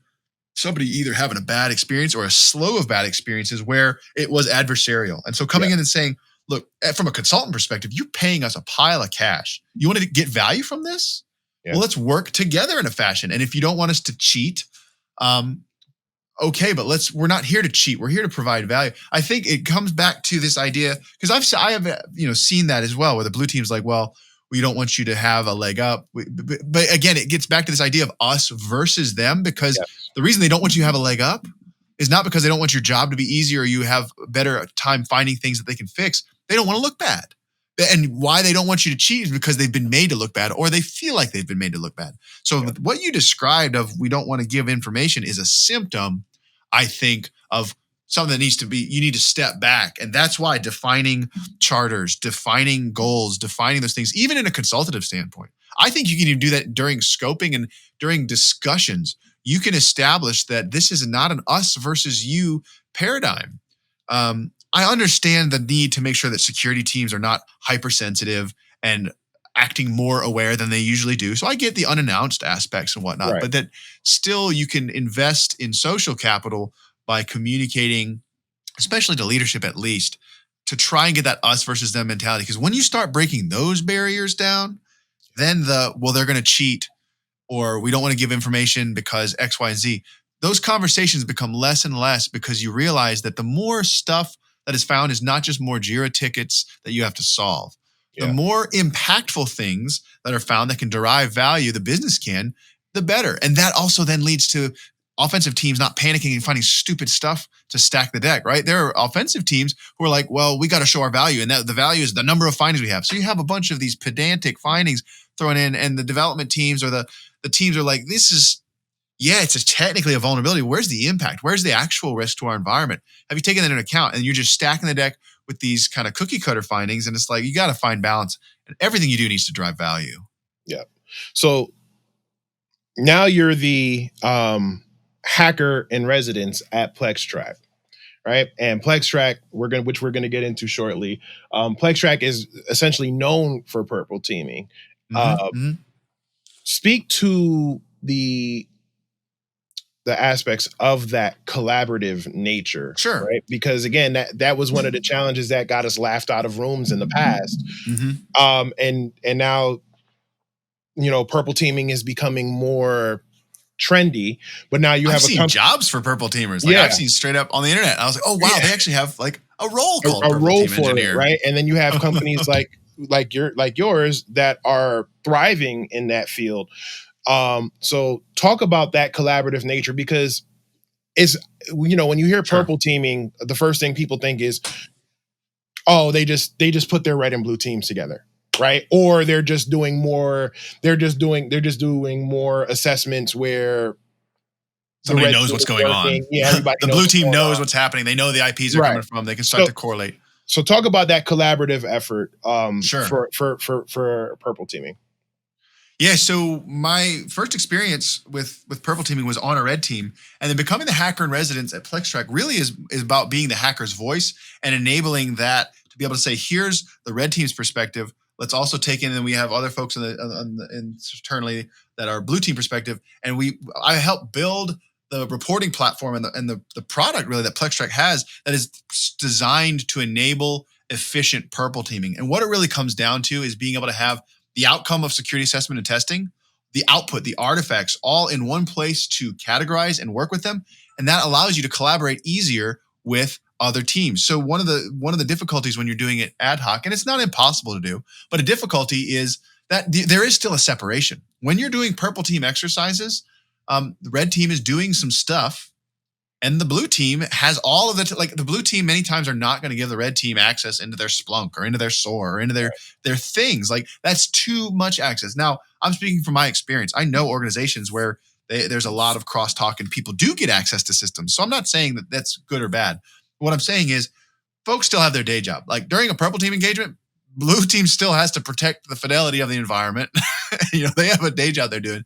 somebody either having a bad experience or a slow of bad experiences where it was adversarial. And so coming in and saying, look, from a consultant perspective, you're paying us a pile of cash. You want to get value from this? Yeah. Well, let's work together in a fashion. And if you don't want us to cheat, okay, but we're not here to cheat. We're here to provide value. I think it comes back to this idea, because I have seen that as well, where the blue team's like, well, we don't want you to have a leg up. But again, it gets back to this idea of us versus them, because the reason they don't want you to have a leg up is not because they don't want your job to be easier or you have better time finding things that they can fix. They don't want to look bad. And why they don't want you to cheat is because they've been made to look bad, or they feel like they've been made to look bad. So what you described of we don't want to give information is a symptom, I think, of something that needs to be, you need to step back. And that's why defining charters, defining goals, defining those things, even in a consultative standpoint, I think you can even do that during scoping and during discussions. You can establish that this is not an us versus you paradigm. I understand the need to make sure that security teams are not hypersensitive and acting more aware than they usually do. So I get the unannounced aspects and whatnot, but that still you can invest in social capital by communicating, especially to leadership at least, to try and get that us versus them mentality. Because when you start breaking those barriers down, then they're going to cheat, or we don't want to give information because X, Y, and Z. Those conversations become less and less because you realize that the more stuff that is found is not just more JIRA tickets that you have to solve. The more impactful things that are found that can derive value, the business can, the better. And that also then leads to offensive teams not panicking and finding stupid stuff to stack the deck, right? There are offensive teams who are like, well, we got to show our value. And that the value is the number of findings we have. So you have a bunch of these pedantic findings thrown in, and the development teams or the teams are like, this is, it's technically a vulnerability. Where's the impact? Where's the actual risk to our environment? Have you taken that into account? And you're just stacking the deck with these kind of cookie cutter findings. And it's like, you got to find balance, and everything you do needs to drive value. Yeah. So now you're the hacker in residence at PlexTrac, right? And PlexTrac, which we're going to get into shortly. PlexTrac is essentially known for purple teaming. Speak to the aspects of that collaborative nature. Sure. Right. Because again, that was one of the challenges that got us laughed out of rooms in the past. And now, purple teaming is becoming more trendy, but now I've seen jobs for purple teamers. Like I've seen straight up on the internet. I was like, oh wow, they actually have like a role called a role team for engineer. It, right? And then you have companies like yours that are thriving in that field. So talk about that collaborative nature, because it's, when you hear purple teaming, the first thing people think is, oh, they just put their red and blue teams together, right? Or they're just doing more assessments where somebody knows what's going on. Yeah, everybody the blue team knows what's happening. They know the IPs are coming from. They can start to correlate. So talk about that collaborative effort for purple teaming. Yeah, so my first experience with purple teaming was on a red team, and then becoming the hacker in residence at PlexTrac really is about being the hacker's voice and enabling that to be able to say, here's the red team's perspective. Let's also take in, and we have other folks internally that are blue team perspective, and I help build the reporting platform and the product really that PlexTrac has that is designed to enable efficient purple teaming. And what it really comes down to is being able to have the outcome of security assessment and testing, the output, the artifacts, all in one place to categorize and work with them. And that allows you to collaborate easier with other teams. So one of the difficulties when you're doing it ad hoc, and it's not impossible to do, but a difficulty is that there is still a separation. When you're doing purple team exercises, the red team is doing some stuff And the blue team has all of the blue team many times are not going to give the red team access into their Splunk or into their SOAR or into their things. Like that's too much access. Now, I'm speaking from my experience. I know organizations where there's a lot of crosstalk and people do get access to systems. So I'm not saying that that's good or bad. What I'm saying is folks still have their day job. Like during a purple team engagement, blue team still has to protect the fidelity of the environment. They have a day job they're doing.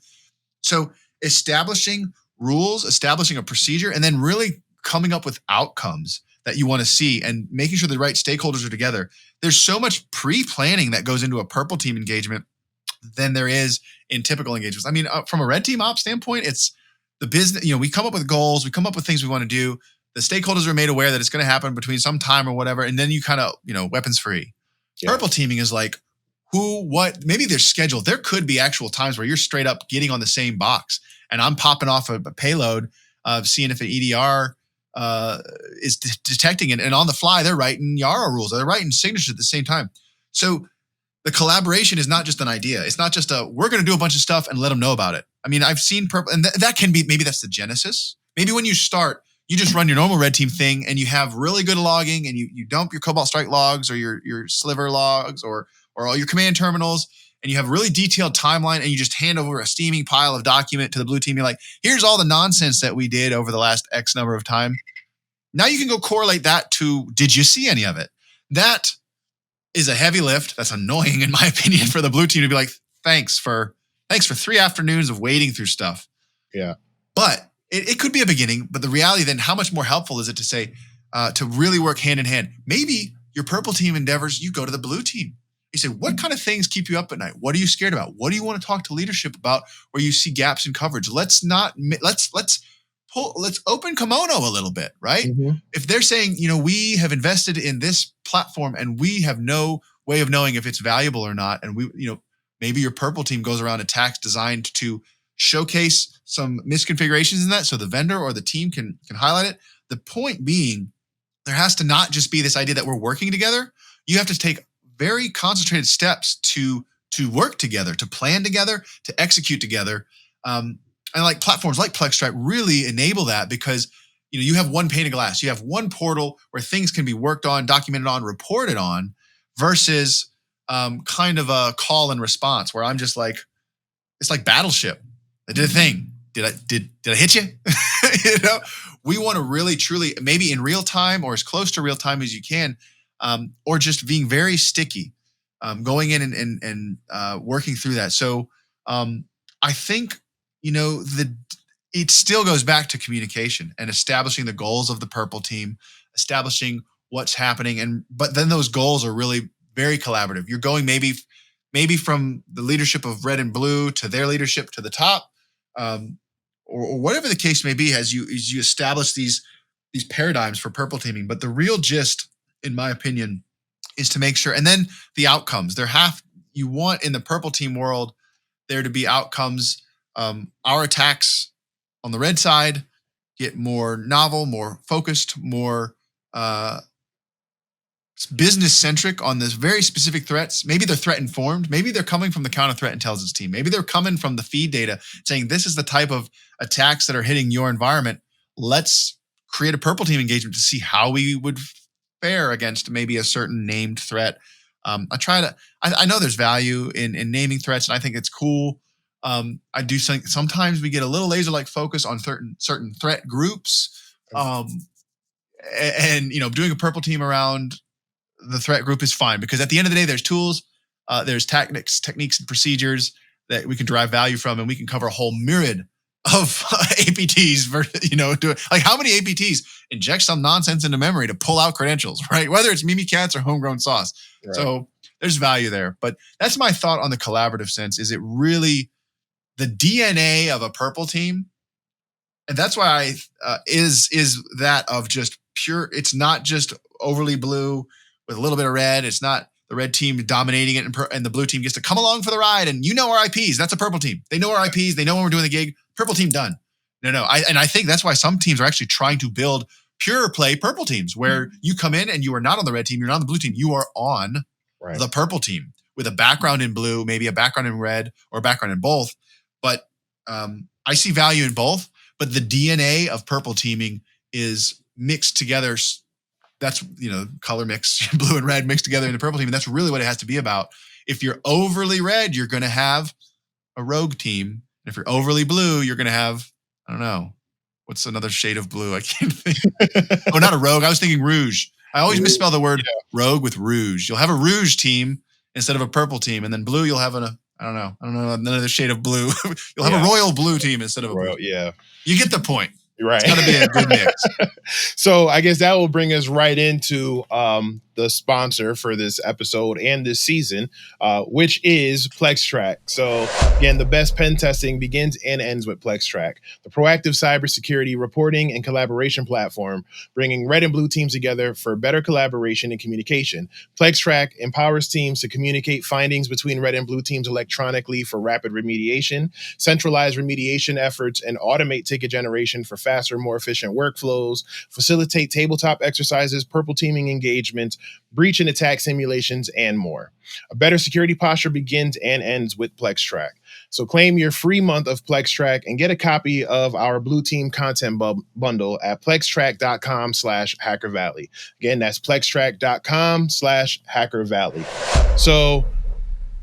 So establishing rules, establishing a procedure, and then really coming up with outcomes that you want to see and making sure the right stakeholders are together. There's so much pre-planning that goes into a purple team engagement than there is in typical engagements. I mean, from a red team ops standpoint, it's the business, we come up with goals, we come up with things we want to do. The stakeholders are made aware that it's going to happen between some time or whatever. And then you kind of, weapons free. Yeah. Purple teaming is like maybe there's scheduled. There could be actual times where you're straight up getting on the same box and I'm popping off a payload of seeing if an EDR is detecting it. And on the fly, they're writing YARA rules. They're writing signatures at the same time. So the collaboration is not just an idea. It's not just we're going to do a bunch of stuff and let them know about it. I mean, I've seen purple, and that can be, maybe that's the genesis. Maybe when you start, you just run your normal red team thing and you have really good logging and you dump your Cobalt Strike logs or your Sliver logs or all your command terminals, and you have a really detailed timeline and you just hand over a steaming pile of document to the blue team. You're like, here's all the nonsense that we did over the last X number of time. Now you can go correlate that to, did you see any of it? That is a heavy lift. That's annoying in my opinion for the blue team to be like, thanks for 3 afternoons of wading through stuff. Yeah. But it could be a beginning, but the reality then, how much more helpful is it to say, to really work hand in hand? Maybe your purple team endeavors, you go to the blue team. You say, what kind of things keep you up at night? What are you scared about? What do you want to talk to leadership about where you see gaps in coverage? Let's open kimono a little bit, right? Mm-hmm. If they're saying, we have invested in this platform and we have no way of knowing if it's valuable or not. And maybe your purple team goes around attacks designed to showcase some misconfigurations in that so the vendor or the team can highlight it. The point being, there has to not just be this idea that we're working together. You have to take very concentrated steps to work together, to plan together, to execute together. And like platforms like PlexTrac really enable that because you have one pane of glass. You have one portal where things can be worked on, documented on, reported on, versus kind of a call and response where I'm just like, it's like Battleship. I did a thing. Did I hit you? We want to really, truly, maybe in real time or as close to real time as you can, or just being very sticky, going in and working through that. So I think, it still goes back to communication and establishing the goals of the purple team, establishing what's happening. But then those goals are really very collaborative. You're going maybe from the leadership of red and blue to their leadership to the top, or whatever the case may be, as you establish these paradigms for purple teaming. But the real gist, in my opinion, is to make sure, and then the outcomes. You want in the purple team world there to be outcomes. Our attacks on the red side get more novel, more focused, more business centric on this very specific threats. Maybe they're threat informed. Maybe they're coming from the counter threat intelligence team. Maybe they're coming from the feed data saying this is the type of attacks that are hitting your environment. Let's create a purple team engagement to see how we would fare against maybe a certain named threat. I know there's value in naming threats, and I think it's cool. I do think sometimes we get a little laser-like focus on certain threat groups, and doing a purple team around the threat group is fine because at the end of the day, there's tools, there's techniques and procedures that we can derive value from, and we can cover a whole myriad of APTs. Like how many APTs inject some nonsense into memory to pull out credentials, right? Whether it's Mimikatz or homegrown sauce. Right. So there's value there. But that's my thought on the collaborative sense. Is it really the DNA of a purple team? And that's why is that of just pure. It's not just overly blue with a little bit of red. It's not the red team dominating it and the blue team gets to come along for the ride. And our IPs. That's a purple team. They know our IPs. They know when we're doing the gig. Purple team done. No. I think that's why some teams are actually trying to build pure play purple teams where you come in and you are not on the red team. You're not on the blue team. You are on the purple team with a background in blue, maybe a background in red or a background in both. But I see value in both. But the DNA of purple teaming is mixed together. That's, color mix, blue and red mixed together in the purple team. And that's really what it has to be about. If you're overly red, you're going to have a rogue team. And if you're overly blue, you're going to have, I don't know, what's another shade of blue? I can't think. Oh, not a rogue. I was thinking rouge. I always misspell the word rogue with rouge. You'll have a rouge team instead of a purple team. And then blue, you'll have I don't know, another shade of blue. You'll have a royal blue team instead of a blue. Yeah. You get the point. Right. It's got to be a good mix. So I guess that will bring us right into the sponsor for this episode and this season, which is PlexTrac. So again, the best pen testing begins and ends with PlexTrac, the proactive cybersecurity reporting and collaboration platform, bringing red and blue teams together for better collaboration and communication. PlexTrac empowers teams to communicate findings between red and blue teams electronically for rapid remediation, centralize remediation efforts, and automate ticket generation for faster, more efficient workflows, facilitate tabletop exercises, purple teaming engagements, breach and attack simulations, and more. A better security posture begins and ends with PlexTrac. So claim your free month of PlexTrac and get a copy of our Blue Team content bundle at plextrac.com/HackerValley. Again, that's plextrac.com/HackerValley. So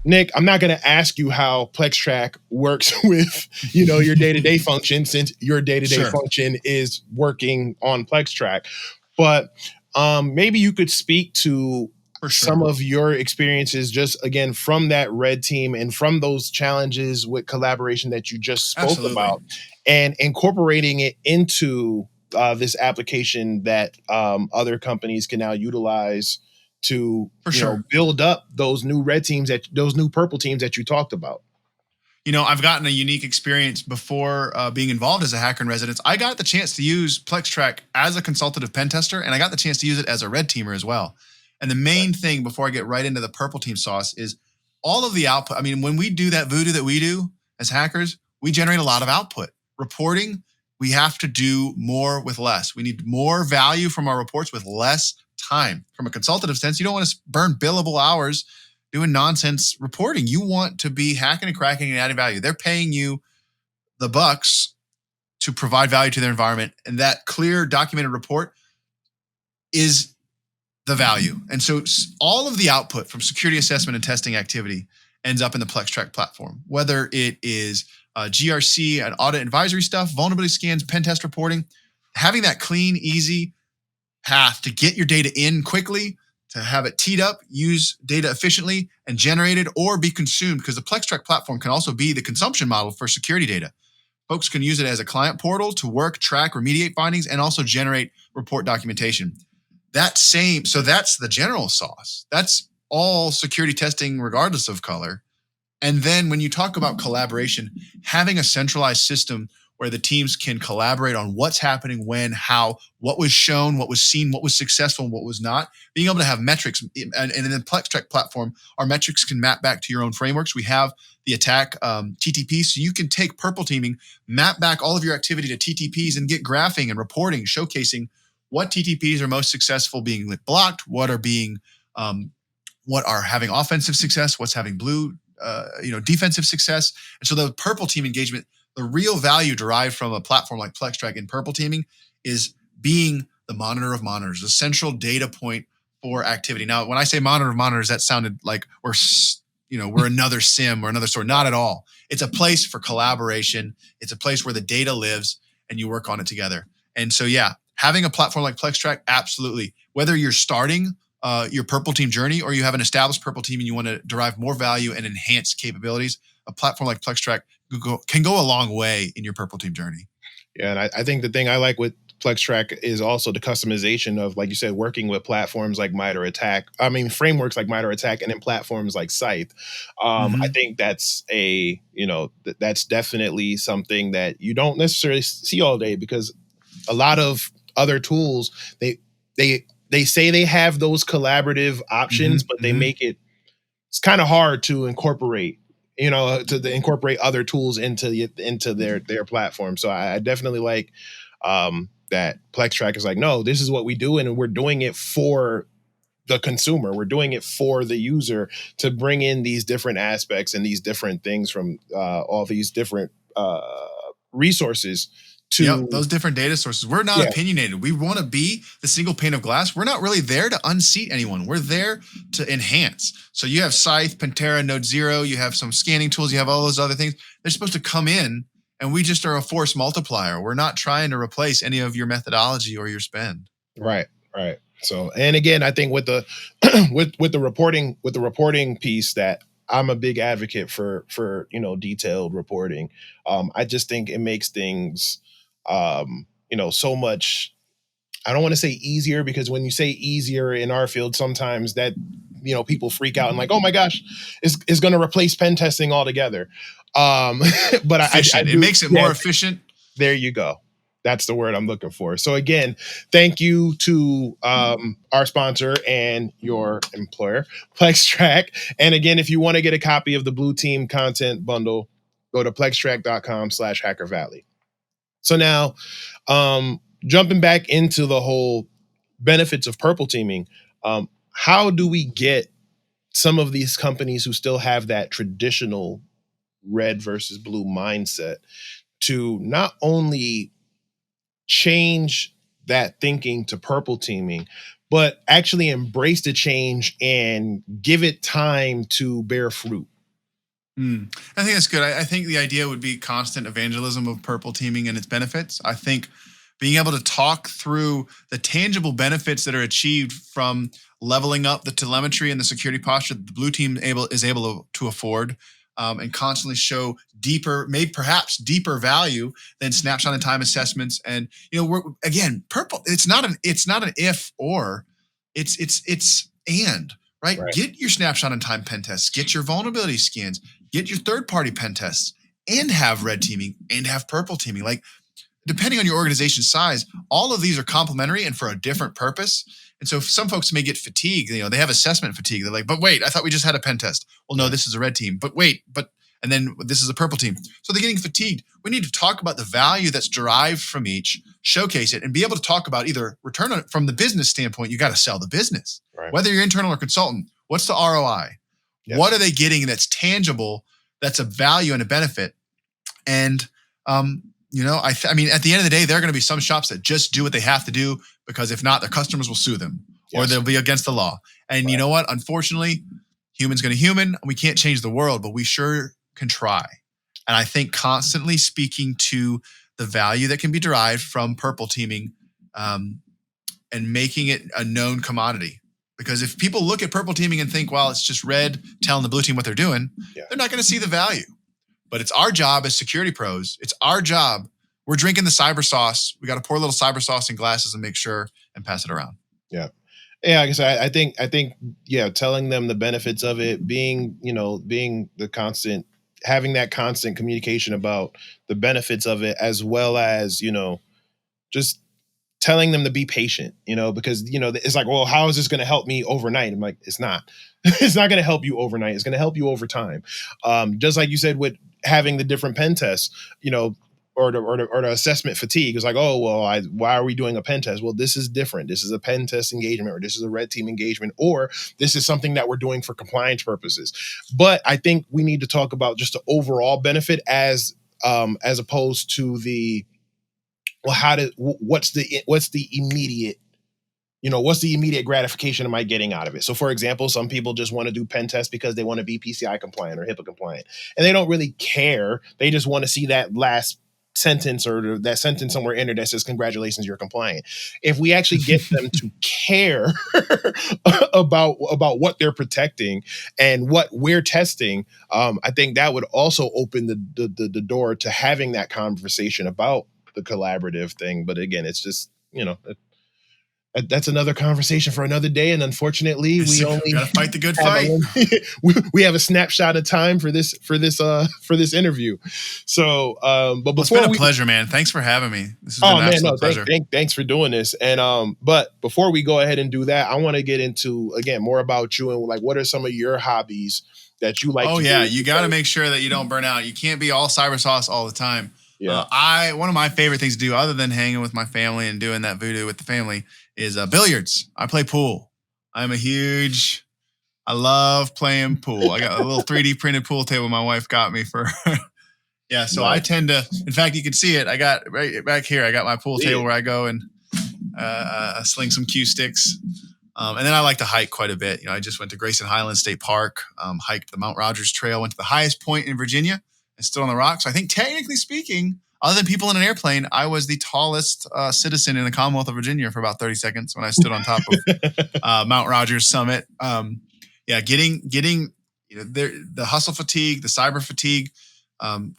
Nick, I'm not going to ask you how PlexTrac works with, your day-to-day function, since your day-to-day function is working on PlexTrac. But maybe you could speak to some of your experiences just, again, from that red team and from those challenges with collaboration that you just spoke about, and incorporating it into this application that other companies can now utilize to build up those new red teams, those new purple teams that you talked about. I've gotten a unique experience before being involved as a hacker in residence. I got the chance to use PlexTrac as a consultative pen tester, and I got the chance to use it as a red teamer as well. And the main thing before I get right into the purple team sauce is all of the output. I mean, when we do that voodoo that we do as hackers, we generate a lot of output. Reporting, we have to do more with less. We need more value from our reports with less time. From a consultative sense, you don't want to burn billable hours doing nonsense reporting. You want to be hacking and cracking and adding value. They're paying you the bucks to provide value to their environment. And that clear documented report is the value. And so all of the output from security assessment and testing activity ends up in the PlexTrac platform, whether it is GRC and audit advisory stuff, vulnerability scans, pen test reporting. Having that clean, easy path to get your data in quickly, to have it teed up, use data efficiently, and generated or be consumed, because the PlexTrac platform can also be the consumption model for security data. Folks can use it as a client portal to work, track, remediate findings, and also generate report documentation. So that's the general sauce. That's all security testing regardless of color. And then when you talk about collaboration, having a centralized system where the teams can collaborate on what's happening, when, how, what was shown, what was seen, what was successful, and what was not. Being able to have metrics, and in the PlexTrac platform, our metrics can map back to your own frameworks. We have the attack TTP, so you can take purple teaming, map back all of your activity to TTPs, and get graphing and reporting, showcasing what TTPs are most successful being blocked, what are having offensive success, what's having blue, defensive success. And so the purple team engagement, the real value derived from a platform like PlexTrac in purple teaming is being the monitor of monitors, the central data point for activity. Now, when I say monitor of monitors, that sounded like we're another SIM or another store. Not at all. It's a place for collaboration. It's a place where the data lives and you work on it together. And so, having a platform like PlexTrac, absolutely. Whether you're starting your purple team journey or you have an established purple team and you want to derive more value and enhance capabilities, a platform like PlexTrac can go a long way in your purple team journey. Yeah, and I think the thing I like with PlexTrac is also the customization of, like you said, working with platforms like MITRE ATT&CK. I mean, frameworks like MITRE ATT&CK, and then platforms like Scythe. I think that's that's definitely something that you don't necessarily see all day, because a lot of other tools, they say they have those collaborative options, but they make it's kind of hard to incorporate. To incorporate other tools into their platform. So I definitely like that PlexTrac is like, no, this is what we do, and we're doing it for the consumer. We're doing it for the user to bring in these different aspects and these different things from all these different resources to Yep, those different data sources. We're not Yeah. opinionated. We want to be the single pane of glass. We're not really there to unseat anyone. We're there to enhance. So you have Scythe, Pantera, Node Zero. You have some scanning tools. You have all those other things. They're supposed to come in, and we just are a force multiplier. We're not trying to replace any of your methodology or your spend. Right. So, and again, I think with the with the reporting piece, that I'm a big advocate for detailed reporting. I just think it makes things so much. I don't want to say easier, because when you say easier in our field, sometimes that people freak out and like, oh my gosh, it's going to replace pen testing altogether. But it makes it more efficient. There you go. That's the word I'm looking for. So again, thank you to our sponsor and your employer, PlexTrac. And again, if you want to get a copy of the Blue Team content bundle, go to plextrac.com/HackerValley. So now, jumping back into the whole benefits of purple teaming, how do we get some of these companies who still have that traditional red versus blue mindset to not only change that thinking to purple teaming, but actually embrace the change and give it time to bear fruit? I think that's good. I think the idea would be constant evangelism of purple teaming and its benefits. I think being able to talk through the tangible benefits that are achieved from leveling up the telemetry and the security posture that the blue team is able to afford, and constantly show perhaps deeper value than snapshot in time assessments. And purple. It's not an if or, it's and. Right? Get your snapshot in time pen tests, get your vulnerability scans, get your third-party pen tests, and have red teaming and have purple teaming. Like, depending on your organization size, all of these are complementary and for a different purpose. And so some folks may get fatigued. They have assessment fatigue. They're like, but wait, I thought we just had a pen test. Well, no, this is a red team. But wait, and then this is a purple team. So they're getting fatigued. We need to talk about the value that's derived from each, showcase it, and be able to talk about either return on it from the business standpoint. You got to sell the business, whether you're internal or consultant. What's the ROI? Yes. What are they getting that's tangible, that's a value and a benefit? And, I mean, at the end of the day, there are going to be some shops that just do what they have to do, because if not, their customers will sue them or they'll be against the law. And you know what? Unfortunately, human's going to human. We can't change the world, but we sure can try. And I think constantly speaking to the value that can be derived from purple teaming, and making it a known commodity. Because if people look at purple teaming and think, well, it's just red telling the blue team what they're doing, they're not going to see the value. But it's our job as security pros. It's our job. We're drinking the cyber sauce. We got to pour a little cyber sauce in glasses and make sure and pass it around. Yeah. I guess I think, telling them the benefits of it, being the constant, having that constant communication about the benefits of it, as well as, just telling them to be patient, because, it's like, well, how is this going to help me overnight? I'm like, it's not. It's not going to help you overnight. It's going to help you over time. Just like you said with having the different pen tests, or the assessment fatigue. It's like, oh, well, why are we doing a pen test? Well, this is different. This is a pen test engagement, or this is a red team engagement, or this is something that we're doing for compliance purposes. But I think we need to talk about just the overall benefit as opposed to the, well, what's the immediate, what's the immediate gratification am I getting out of it? So for example, some people just want to do pen tests because they want to be PCI compliant or HIPAA compliant, and they don't really care. They just want to see that last sentence or that sentence somewhere in there that says, congratulations, you're compliant. If we actually get them to care about what they're protecting and what we're testing, I think that would also open the door to having that conversation about the collaborative thing. But again, it's just, that's another conversation for another day. And unfortunately, we only gotta fight the good fight. We have a snapshot of time for this interview. So, but before it's been a pleasure, man. Thanks for having me. This has been an absolute pleasure. Thanks for doing this. And but before we go ahead and do that, I want to get into again more about you and like what are some of your hobbies that you like. Oh yeah, you got to make sure that you don't burn out. You can't be all cyber sauce all the time. Yeah. One of my favorite things to do, other than hanging with my family and doing that voodoo with the family, is billiards. I play pool. I love playing pool. I got a little 3D printed pool table my wife got me for Yeah, so I tend to, in fact, you can see it. I got right back here, I got my pool table where I go and sling some cue sticks. And then I like to hike quite a bit. I just went to Grayson Highlands State Park, hiked the Mount Rogers Trail, went to the highest point in Virginia and stood on the rock. So I think technically speaking, other than people in an airplane, I was the tallest citizen in the Commonwealth of Virginia for about 30 seconds when I stood on top of Mount Rogers summit. Getting the hustle fatigue, the cyber fatigue,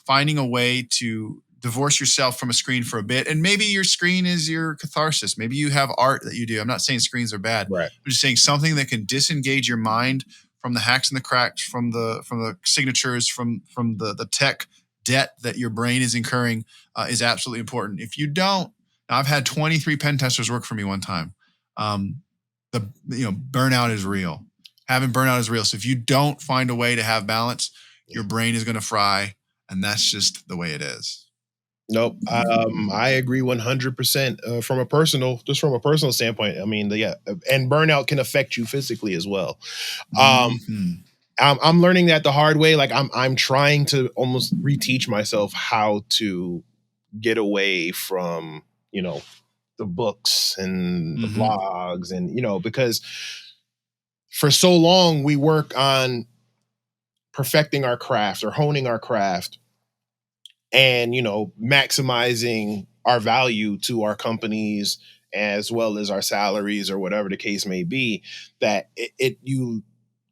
finding a way to divorce yourself from a screen for a bit. And maybe your screen is your catharsis. Maybe you have art that you do. I'm not saying screens are bad. Right. I'm just saying something that can disengage your mind from the hacks and the cracks, from the signatures, from the tech debt that your brain is incurring is absolutely important. If you don't, now I've had 23 pen testers work for me one time. Burnout is real. Having burnout is real. So if you don't find a way to have balance, your brain is going to fry, and that's just the way it is. Nope. I agree 100% from a personal standpoint. I mean, and burnout can affect you physically as well. I'm learning that the hard way. Like I'm trying to almost reteach myself how to get away from, the books and the blogs and, because for so long we work on perfecting our craft or honing our craft and, maximizing our value to our companies as well as our salaries or whatever the case may be, that you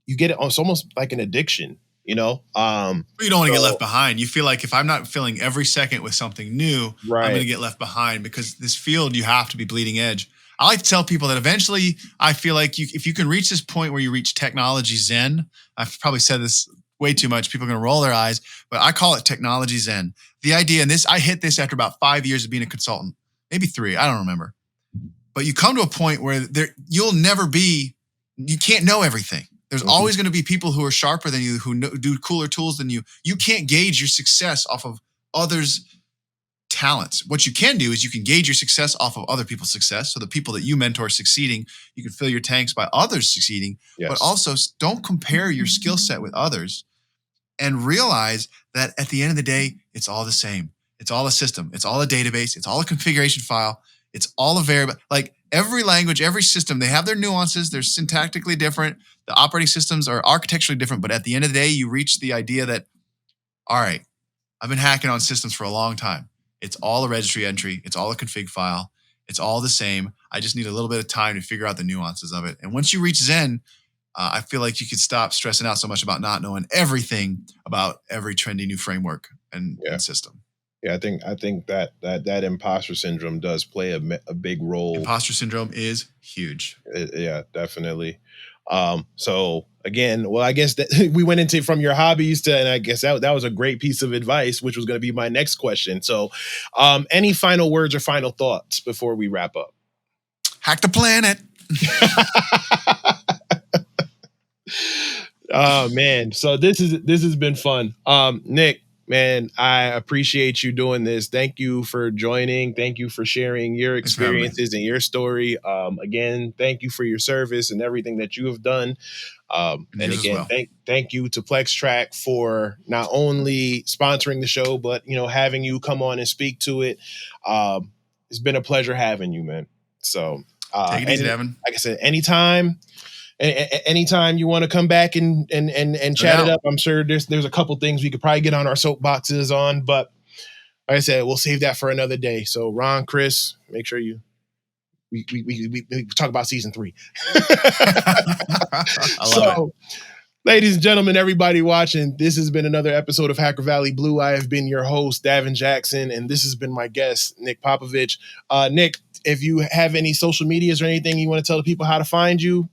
get it. It's almost like an addiction, You don't want to get left behind. You feel like if I'm not filling every second with something new, right, I'm going to get left behind, because this field, you have to be bleeding edge. I like to tell people that eventually I feel like if you can reach this point where you reach technology zen, I've probably said this way too much, people are going to roll their eyes, but I call it technology zen. The idea, and I hit this after about 5 years of being a consultant, maybe 3, I don't remember. But you come to a point where you can't know everything. There's always going to be people who are sharper than you, who do cooler tools than you. You can't gauge your success off of others' talents. What you can do is you can gauge your success off of other people's success. So the people that you mentor succeeding, you can fill your tanks by others succeeding. Yes. But also don't compare your skill set with others, and realize that at the end of the day, it's all the same. It's all a system. It's all a database. It's all a configuration file. It's all a variable. Like every language, every system, they have their nuances. They're syntactically different. The operating systems are architecturally different. But at the end of the day, you reach the idea that, all right, I've been hacking on systems for a long time. It's all a registry entry. It's all a config file. It's all the same. I just need a little bit of time to figure out the nuances of it. And once you reach Zen, I feel like you could stop stressing out so much about not knowing everything about every trendy new framework and system. Yeah, I think that imposter syndrome does play a big role. Imposter syndrome is huge. Yeah, definitely. So again, well, I guess that we went into from your hobbies to, and I guess that was a great piece of advice, which was going to be my next question. So, any final words or final thoughts before we wrap up? Hack the planet. Oh man. So this has been fun. Nick, man, I appreciate you doing this. Thank you for joining. Thank you for sharing your experiences and your story. Again, thank you for your service and everything that you have done. And again, thank you to PlexTrac for not only sponsoring the show, but having you come on and speak to it. It's been a pleasure having you, man. So take it easy, Devin. Like I said, anytime you want to come back and chat it up, I'm sure there's a couple things we could probably get on our soapboxes on, but like I said, we'll save that for another day. So Ron, Chris, make sure we talk about season 3. I love it. Ladies and gentlemen, everybody watching, this has been another episode of Hacker Valley Blue. I have been your host, Davin Jackson, and this has been my guest, Nick Popovich. Nick, if you have any social medias or anything you want to tell the people how to find you,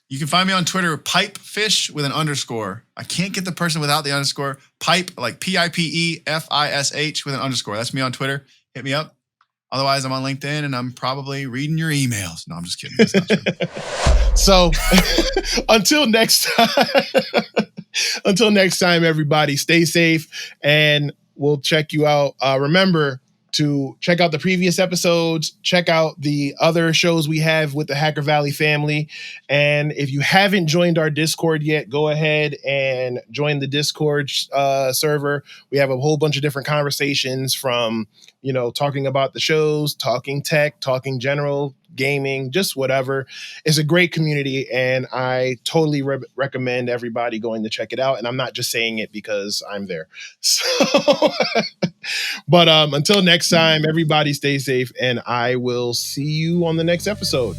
you can find me on Twitter, Pipefish with an underscore. I can't get the person without the underscore. Pipe, like PIPEFISH with an underscore. That's me on Twitter. Hit me up. Otherwise, I'm on LinkedIn and I'm probably reading your emails. No, I'm just kidding. That's not true. So until next time, everybody, stay safe and we'll check you out. Remember, to check out the previous episodes, check out the other shows we have with the Hacker Valley family. And if you haven't joined our Discord yet, go ahead and join the Discord server. We have a whole bunch of different conversations from, talking about the shows, talking tech, talking general, gaming, just whatever. It's a great community, and I totally recommend everybody going to check it out. And I'm not just saying it because I'm there. So, but until next time, everybody stay safe, and I will see you on the next episode.